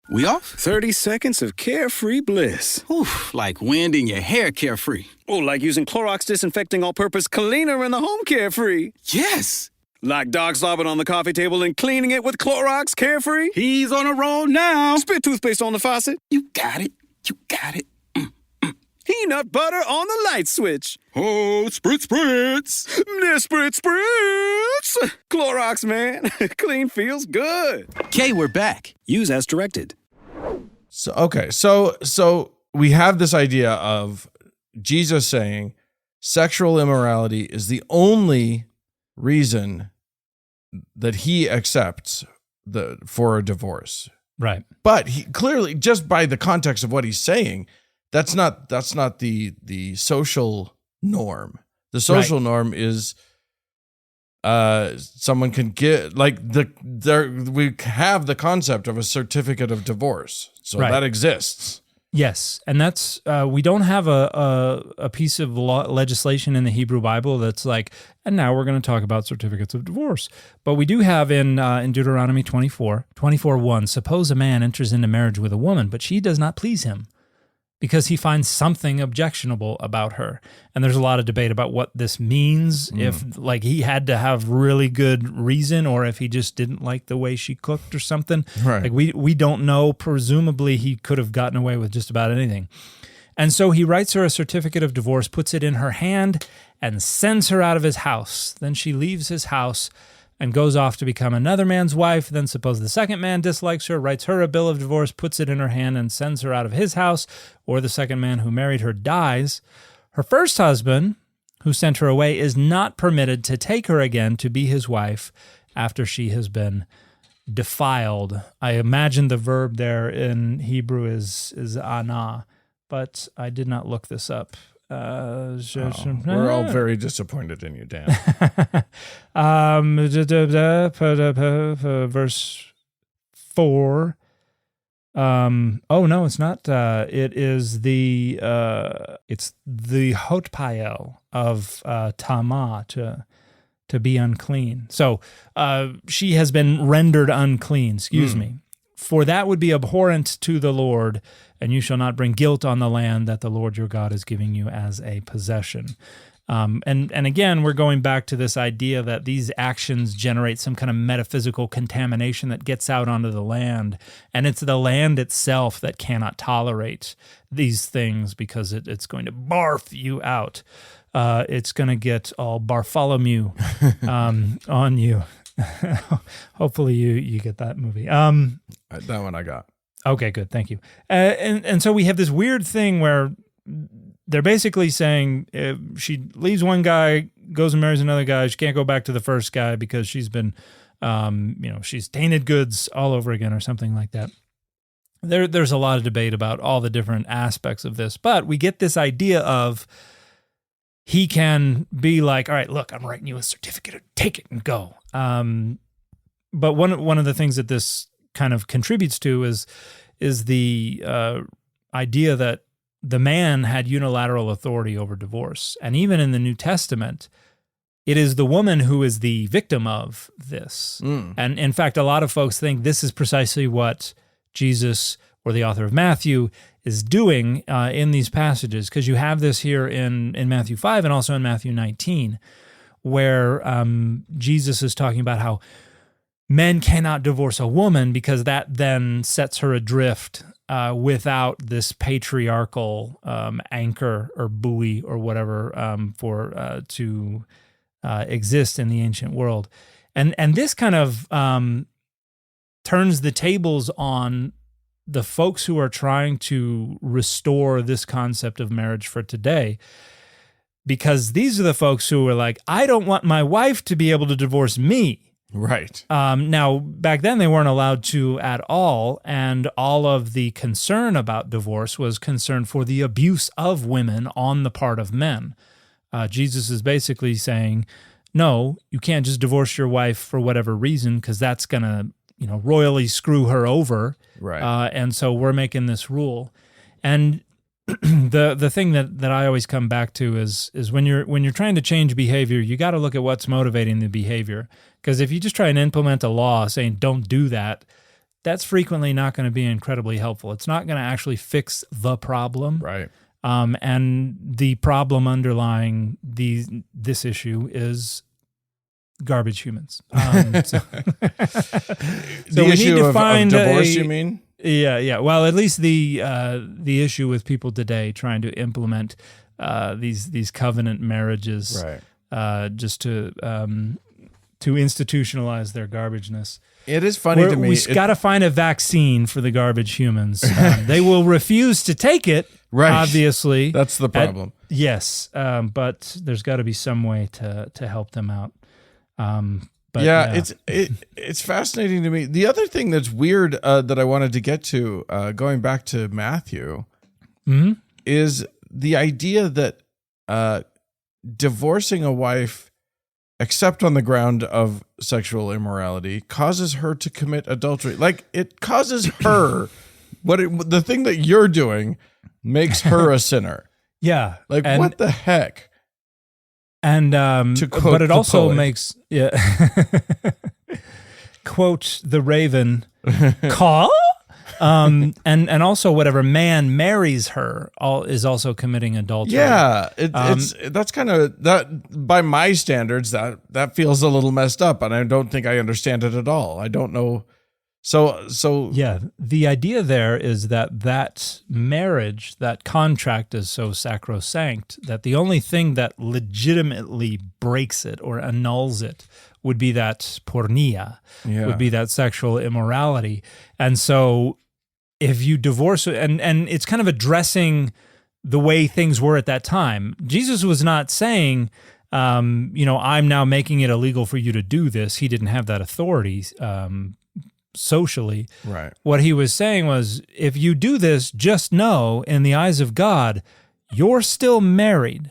We off? 30 seconds of carefree bliss. Whew, like wind in your hair carefree. Oh, like using Clorox Disinfecting All-Purpose Cleaner in the home carefree. Yes. Like dog slobbing on the coffee table and cleaning it with Clorox Carefree. He's on a roll now. Spit toothpaste on the faucet. You got it. You got it. Peanut butter on the light switch. Oh, spritz, spritz. Spritz, spritz. Clorox, man. Clean feels good. Okay, we're back. Use as directed. So we have this idea of Jesus saying sexual immorality is the only reason that he accepts for a divorce. Right. But he clearly, just by the context of what he's saying, that's not the social norm. The social norm is someone can get we have the concept of a certificate of divorce. So that exists. Yes, and that's we don't have a piece of legislation in the Hebrew Bible that's like, and now we're going to talk about certificates of divorce. But we do have in Deuteronomy 24:1, suppose a man enters into marriage with a woman, but she does not please him, because he finds something objectionable about her. And there's a lot of debate about what this means, if like he had to have really good reason or if he just didn't like the way she cooked or something. Right. Like we don't know. Presumably he could have gotten away with just about anything. And so he writes her a certificate of divorce, puts it in her hand, and sends her out of his house. Then she leaves his house and goes off to become another man's wife. Then suppose the second man dislikes her, writes her a bill of divorce, puts it in her hand, and sends her out of his house, or the second man who married her dies. Her first husband, who sent her away, is not permitted to take her again to be his wife after she has been defiled. I imagine the verb there in Hebrew is anah, but I did not look this up. We're all very disappointed in you, Dan. Verse 4. Oh no, it's not. It is the hotpael of Tamah to be unclean. So she has been rendered unclean. Excuse me. For that would be abhorrent to the Lord, and you shall not bring guilt on the land that the Lord your God is giving you as a possession. And again, we're going back to this idea that these actions generate some kind of metaphysical contamination that gets out onto the land, and it's the land itself that cannot tolerate these things because it's going to barf you out. It's going to get all Bartholomew on you. Hopefully you get that movie. That one I got. Okay, good. Thank you. And so we have this weird thing where they're basically saying if she leaves one guy, goes and marries another guy, she can't go back to the first guy because she's been, she's tainted goods all over again or something like that. There's a lot of debate about all the different aspects of this, but we get this idea of he can be like, all right, look, I'm writing you a certificate, take it and go. But one of the things that this kind of contributes to is the idea that the man had unilateral authority over divorce. And even in the New Testament, it is the woman who is the victim of this. And in fact, a lot of folks think this is precisely what Jesus, or the author of Matthew, is doing in these passages, because you have this here in Matthew 5 and also in Matthew 19, where Jesus is talking about how men cannot divorce a woman because that then sets her adrift without this patriarchal anchor or buoy or whatever to exist in the ancient world. And this kind of turns the tables on the folks who are trying to restore this concept of marriage for today, because these are the folks who are like, I don't want my wife to be able to divorce me. Right. Now, back then they weren't allowed to at all, and all of the concern about divorce was concern for the abuse of women on the part of men. Jesus is basically saying, no, you can't just divorce your wife for whatever reason, because that's going to royally screw her over. Right. And so we're making this rule. And the thing that I always come back to is when you're trying to change behavior, you got to look at what's motivating the behavior. Because if you just try and implement a law saying don't do that, that's frequently not going to be incredibly helpful. It's not going to actually fix the problem. Right. And the problem underlying this issue is garbage humans. So the issue of divorce, you mean? Yeah. Well, at least the issue with people today trying to implement these covenant marriages, right? Just to institutionalize their garbageness. It is funny to me. We've got to find a vaccine for the garbage humans. They will refuse to take it. Right. Obviously, that's the problem. Yes, but there's got to be some way to help them out. But it's fascinating to me. The other thing that's weird that I wanted to get to, going back to Matthew, is the idea that divorcing a wife, except on the ground of sexual immorality, causes her to commit adultery. Like, it causes her the thing that you're doing makes her a sinner. Yeah. Like, what the heck? And but it also makes quote the Raven call and also whatever man marries her is also committing adultery. Yeah, that's kind of that by my standards that feels a little messed up, and I don't think I understand it at all. I don't know. So yeah, the idea there is that marriage, that contract is so sacrosanct that the only thing that legitimately breaks it or annuls it would be that porneia, would be that sexual immorality. And so if you divorce, and it's kind of addressing the way things were at that time. Jesus was not saying, I'm now making it illegal for you to do this. He didn't have that authority socially. Right. What he was saying was, if you do this, just know in the eyes of God, you're still married.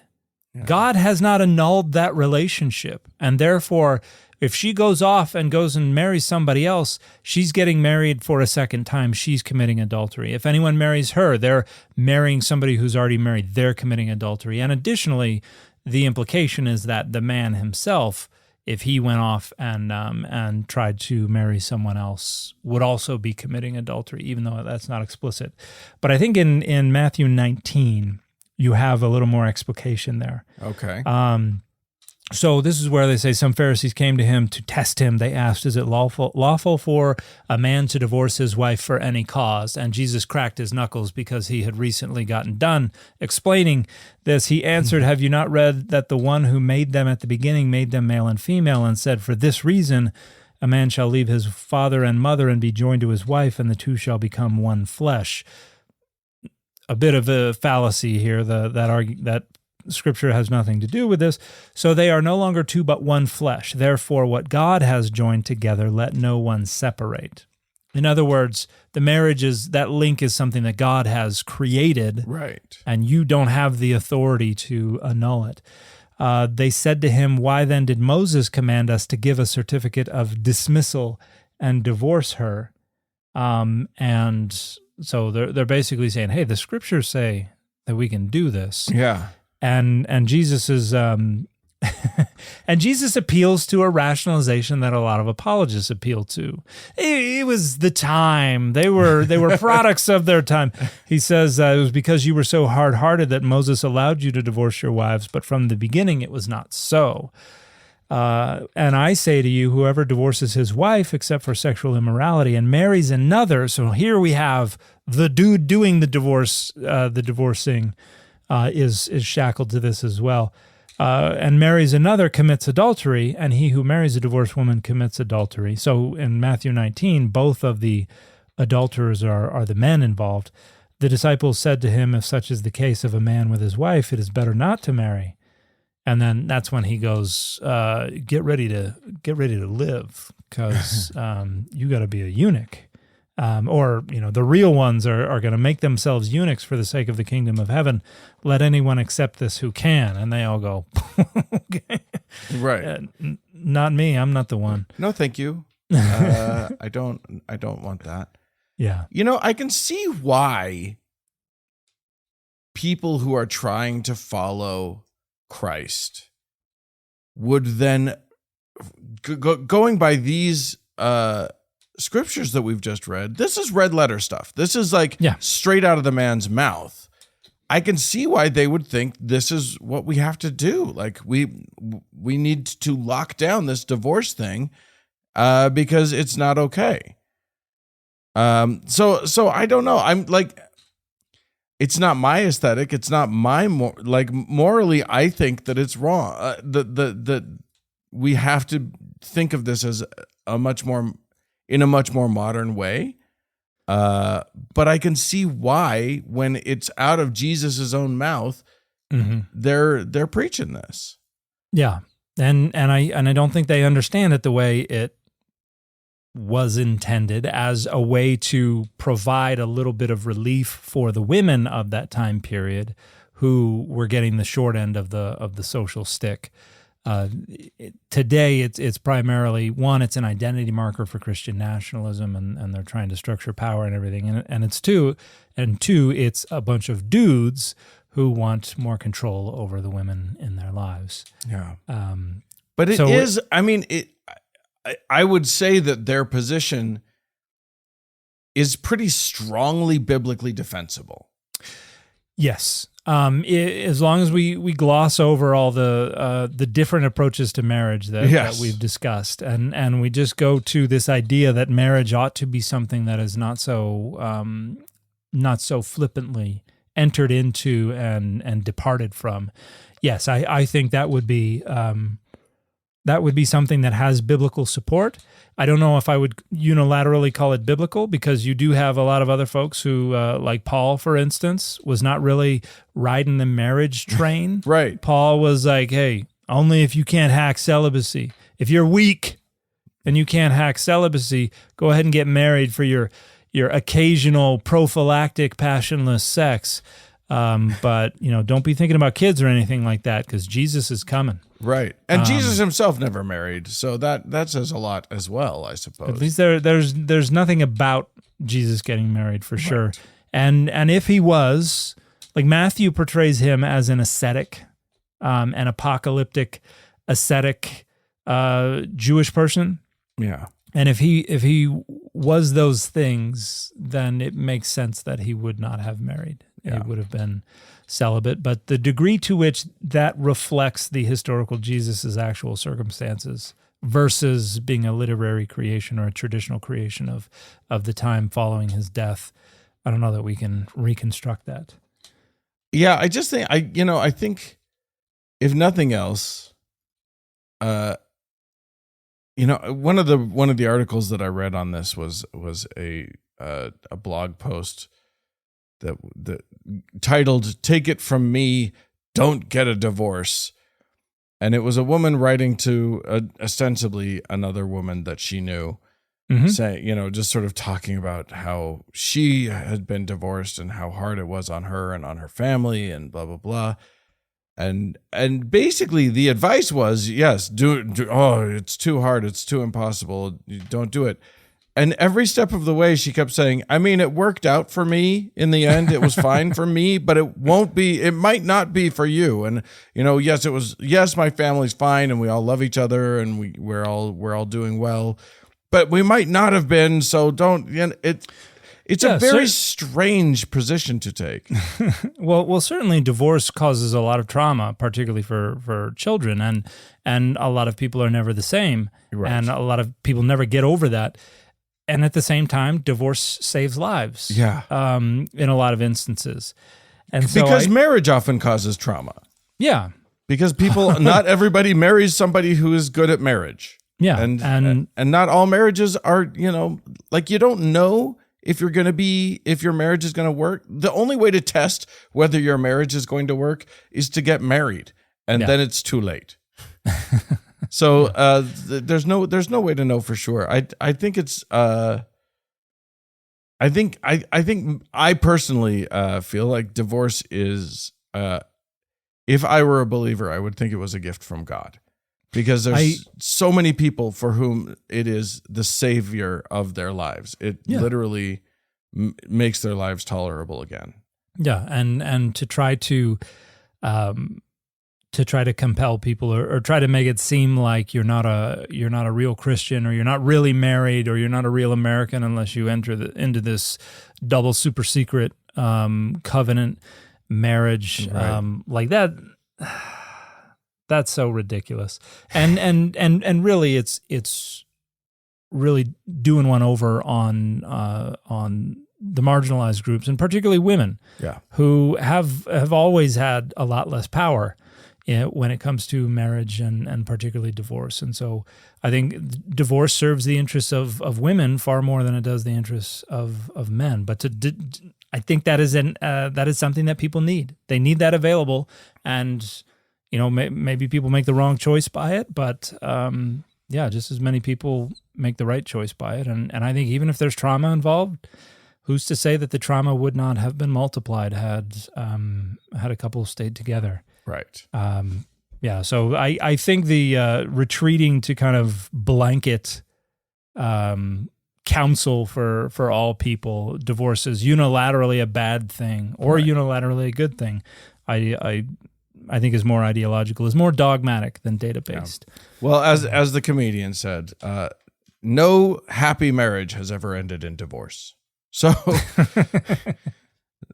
Yeah. God has not annulled that relationship. And therefore, if she goes off and goes and marries somebody else, she's getting married for a second time. She's committing adultery. If anyone marries her, they're marrying somebody who's already married. They're committing adultery. And additionally, the implication is that the man himself, if he went off and tried to marry someone else, would also be committing adultery, even though that's not explicit. But I think in Matthew 19, you have a little more explication there. Okay. So this is where they say some Pharisees came to him to test him. They asked, is it lawful for a man to divorce his wife for any cause? And Jesus cracked his knuckles because he had recently gotten done explaining this. He answered, have you not read that the one who made them at the beginning made them male and female, and said, for this reason a man shall leave his father and mother and be joined to his wife, and the two shall become one flesh. A bit of a fallacy here. That Scripture has nothing to do with this. So they are no longer two but one flesh. Therefore, what God has joined together, let no one separate. In other words, the marriage that link is something that God has created. Right. And you don't have the authority to annul it. They said to him, why then did Moses command us to give a certificate of dismissal and divorce her? And so they're basically saying, hey, the Scriptures say that we can do this. Yeah. And Jesus is And Jesus appeals to a rationalization that a lot of apologists appeal to. It was the time. They were products of their time. He says, it was because you were so hard-hearted that Moses allowed you to divorce your wives, but from the beginning it was not so. And I say to you, whoever divorces his wife except for sexual immorality and marries another, so here we have the dude doing the divorcing is shackled to this as well. And marries another commits adultery, and he who marries a divorced woman commits adultery. So in Matthew 19, both of the adulterers are the men involved. The disciples said to him, if such is the case of a man with his wife, it is better not to marry. And then that's when he goes, get ready to live, because you got to be a eunuch. The real ones are going to make themselves eunuchs for the sake of the kingdom of heaven. Let anyone accept this who can. And they all go, okay. Right. Not me. I'm not the one. No, thank you. I don't want that. Yeah. I can see why people who are trying to follow Christ would then, going by these scriptures that we've just read, this is red letter stuff. This is straight out of the man's mouth. I can see why they would think this is what we have to do. Like we need to lock down this divorce thing because it's not okay. So I don't know. I'm like, it's not my aesthetic. It's not my morally. I think that it's wrong. That we have to think of this as in a much more modern way. But I can see why, when it's out of Jesus's own mouth, they're preaching this. Yeah. And I don't think they understand it the way it was intended, as a way to provide a little bit of relief for the women of that time period who were getting the short end of the social stick. Today, it's primarily, one, it's an identity marker for Christian nationalism, and they're trying to structure power and everything. And it's two, it's a bunch of dudes who want more control over the women in their lives. Yeah. But it is, I would say that their position is pretty strongly biblically defensible. Yes. As long as we gloss over all the different approaches to marriage that we've discussed, and we just go to this idea that marriage ought to be something that is not so flippantly entered into and departed from. Yes, I think that would be something that has biblical support. I don't know if I would unilaterally call it biblical, because you do have a lot of other folks who, like Paul, for instance, was not really riding the marriage train. Right. Paul was like, hey, only if you can't hack celibacy. If you're weak and you can't hack celibacy, go ahead and get married for your occasional prophylactic passionless sex. But don't be thinking about kids or anything like that, because Jesus is coming. Right. And Jesus himself never married, so that says a lot as well, I suppose. At least there's nothing about Jesus getting married for sure. And if he was, like, Matthew portrays him as an ascetic, an apocalyptic ascetic Jewish person. Yeah. And if he was those things, then it makes sense that he would not have married. Yeah. He would have been celibate. But the degree to which that reflects the historical Jesus' actual circumstances versus being a literary creation or a traditional creation of the time following his death, I don't know that we can reconstruct that. Yeah, I just think I think if nothing else, one of the articles that I read on this was a blog post that titled "Take It From Me, Don't Get a Divorce," and it was a woman writing to ostensibly another woman that she knew, saying, just sort of talking about how she had been divorced and how hard it was on her and on her family and blah blah blah. And basically the advice was, yes, do it's too hard, it's too impossible, don't do it. And every step of the way, she kept saying, I mean, it worked out for me in the end. It was fine for me, but it might not be for you. And, yes, my family's fine and we all love each other and we're all doing well, but we might not have been. So don't, it's a very strange position to take. Well, certainly divorce causes a lot of trauma, particularly for children, and a lot of people are never the same, right. And a lot of people never get over that. And at the same time, divorce saves lives. Yeah, in a lot of instances, and so because marriage often causes trauma. Yeah, because not everybody marries somebody who is good at marriage. Yeah, and not all marriages are, you don't know if your marriage is going to work. The only way to test whether your marriage is going to work is to get married, and then it's too late. So there's no way to know for sure. I think it's I think I personally feel like divorce is if I were a believer, I would think it was a gift from God. Because there's so many people for whom it is the savior of their lives. It literally makes their lives tolerable again. Yeah, and to try to compel people or try to make it seem like you're not a real Christian, or you're not really married, or you're not a real American unless you enter into this double super secret covenant marriage, right. Like that. That's so ridiculous, and really, it's really doing one over on the marginalized groups, and particularly women, who have always had a lot less power when it comes to marriage and particularly divorce. And so, I think divorce serves the interests of women far more than it does the interests of men. But I think that is something that people need. They need that available, and maybe people make the wrong choice by it, but just as many people make the right choice by it. And I think even if there's trauma involved, who's to say that the trauma would not have been multiplied had a couple stayed together? Right. So I think the retreating to kind of blanket counsel for all people, divorce is unilaterally a bad thing or unilaterally a good thing, I think is more ideological, is more dogmatic than data-based. Yeah. Well, as the comedian said, no happy marriage has ever ended in divorce. So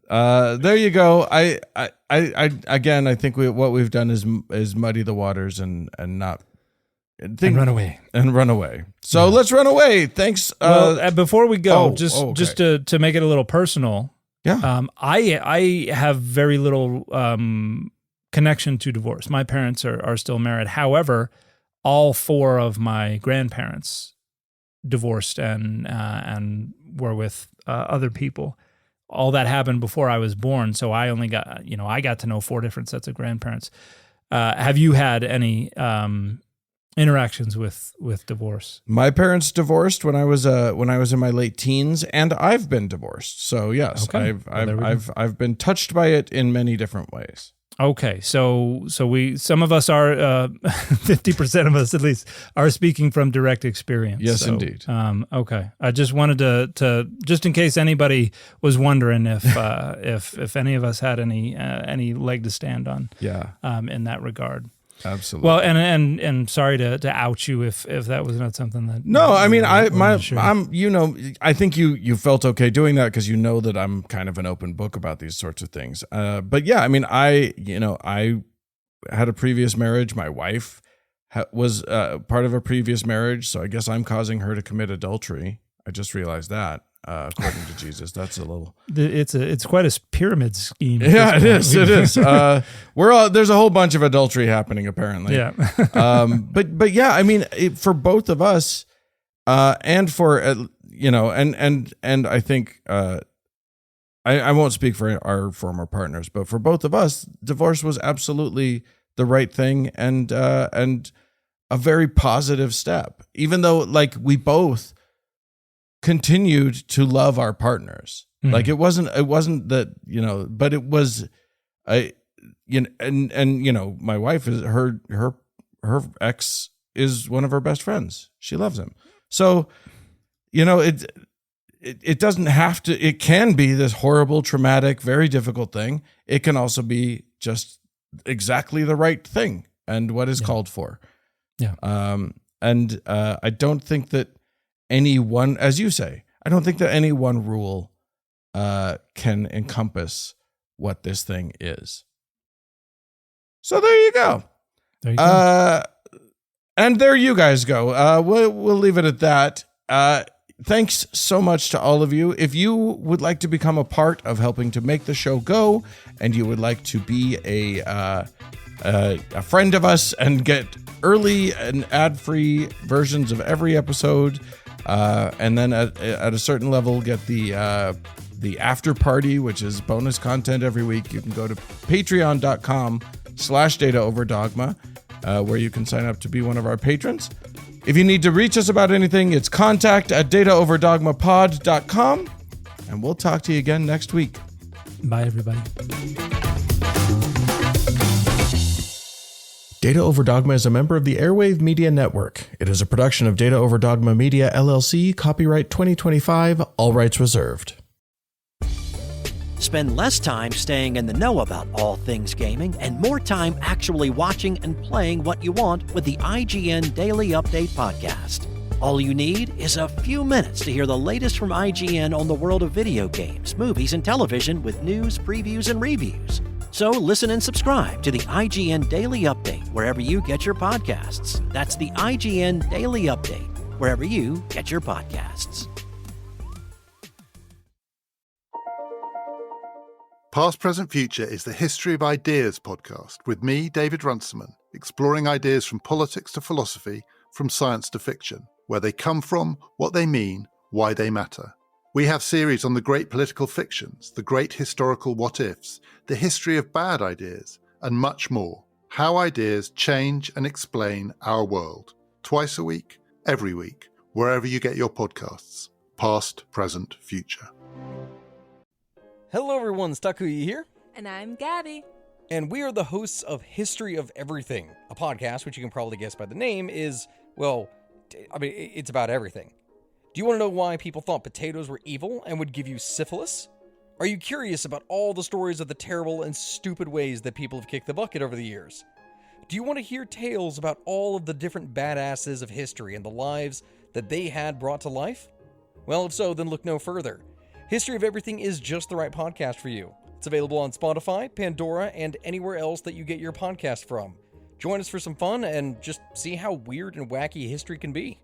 there you go. I think what we've done is muddy the waters and not run away. So let's run away. Thanks. Before we go, just to make it a little personal. Yeah. I have very little connection to divorce. My parents are still married. However, all four of my grandparents divorced and were with other people. All that happened before I was born, so I only got I got to know four different sets of grandparents. Have you had any interactions with divorce? My parents divorced when I was in my late teens, and I've been divorced. So yes, okay. I've been touched by it in many different ways. Okay, so some of us are 50% of us at least are speaking from direct experience. Yes, indeed. Okay, I just wanted to just in case anybody was wondering if any of us had any leg to stand on. Yeah. In that regard. Absolutely. Well, and sorry to out you if that was not something that. No, I mean I think you felt okay doing that because you know that I'm kind of an open book about these sorts of things. But yeah, I mean I had a previous marriage. My wife was part of a previous marriage, so I guess I'm causing her to commit adultery. I just realized that. According to Jesus, that's a little. It's quite a pyramid scheme. Yeah, it is. It is. There's a whole bunch of adultery happening apparently. Yeah. But yeah, I mean, for both of us, and for and I think I won't speak for our former partners, but for both of us, divorce was absolutely the right thing and a very positive step. Even though we both continued to love our partners. Mm-hmm. Like it wasn't that, but it was, my wife is her ex is one of her best friends. She loves him. So it doesn't have to, it can be this horrible, traumatic, very difficult thing. It can also be just exactly the right thing and what is called for. Yeah. I don't think that any one, as you say, I don't think that any one rule can encompass what this thing is. So there you go. There you go. And there you guys go. We'll leave it at that. Thanks so much to all of you. If you would like to become a part of helping to make the show go, and you would like to be a friend of us and get early and ad-free versions of every episode, and then at a certain level get the after party, which is bonus content every week, you can go to patreon.com/Data Over Dogma, where you can sign up to be one of our patrons. If you need to reach us about anything, it's contact@dataoverdogmapod.com, and we'll talk to you again next week. Bye, everybody. Data Over Dogma is a member of the Airwave Media Network. It is a production of Data Over Dogma Media, LLC, copyright 2025, all rights reserved. Spend less time staying in the know about all things gaming and more time actually watching and playing what you want with the IGN Daily Update podcast. All you need is a few minutes to hear the latest from IGN on the world of video games, movies, and television with news, previews, and reviews. So listen and subscribe to the IGN Daily Update wherever you get your podcasts. That's the IGN Daily Update wherever you get your podcasts. Past, Present, Future is the History of Ideas podcast with me, David Runciman, exploring ideas from politics to philosophy, from science to fiction, where they come from, what they mean, why they matter. We have series on the great political fictions, the great historical what-ifs, the history of bad ideas, and much more. How ideas change and explain our world. Twice a week, every week, wherever you get your podcasts. Past, Present, Future. Hello everyone, Stakuyi here. And I'm Gabby. And we are the hosts of History of Everything, a podcast which you can probably guess by the name is, well, I mean, it's about everything. Do you want to know why people thought potatoes were evil and would give you syphilis? Are you curious about all the stories of the terrible and stupid ways that people have kicked the bucket over the years? Do you want to hear tales about all of the different badasses of history and the lives that they had brought to life? Well, if so, then look no further. History of Everything is just the right podcast for you. It's available on Spotify, Pandora, and anywhere else that you get your podcast from. Join us for some fun and just see how weird and wacky history can be.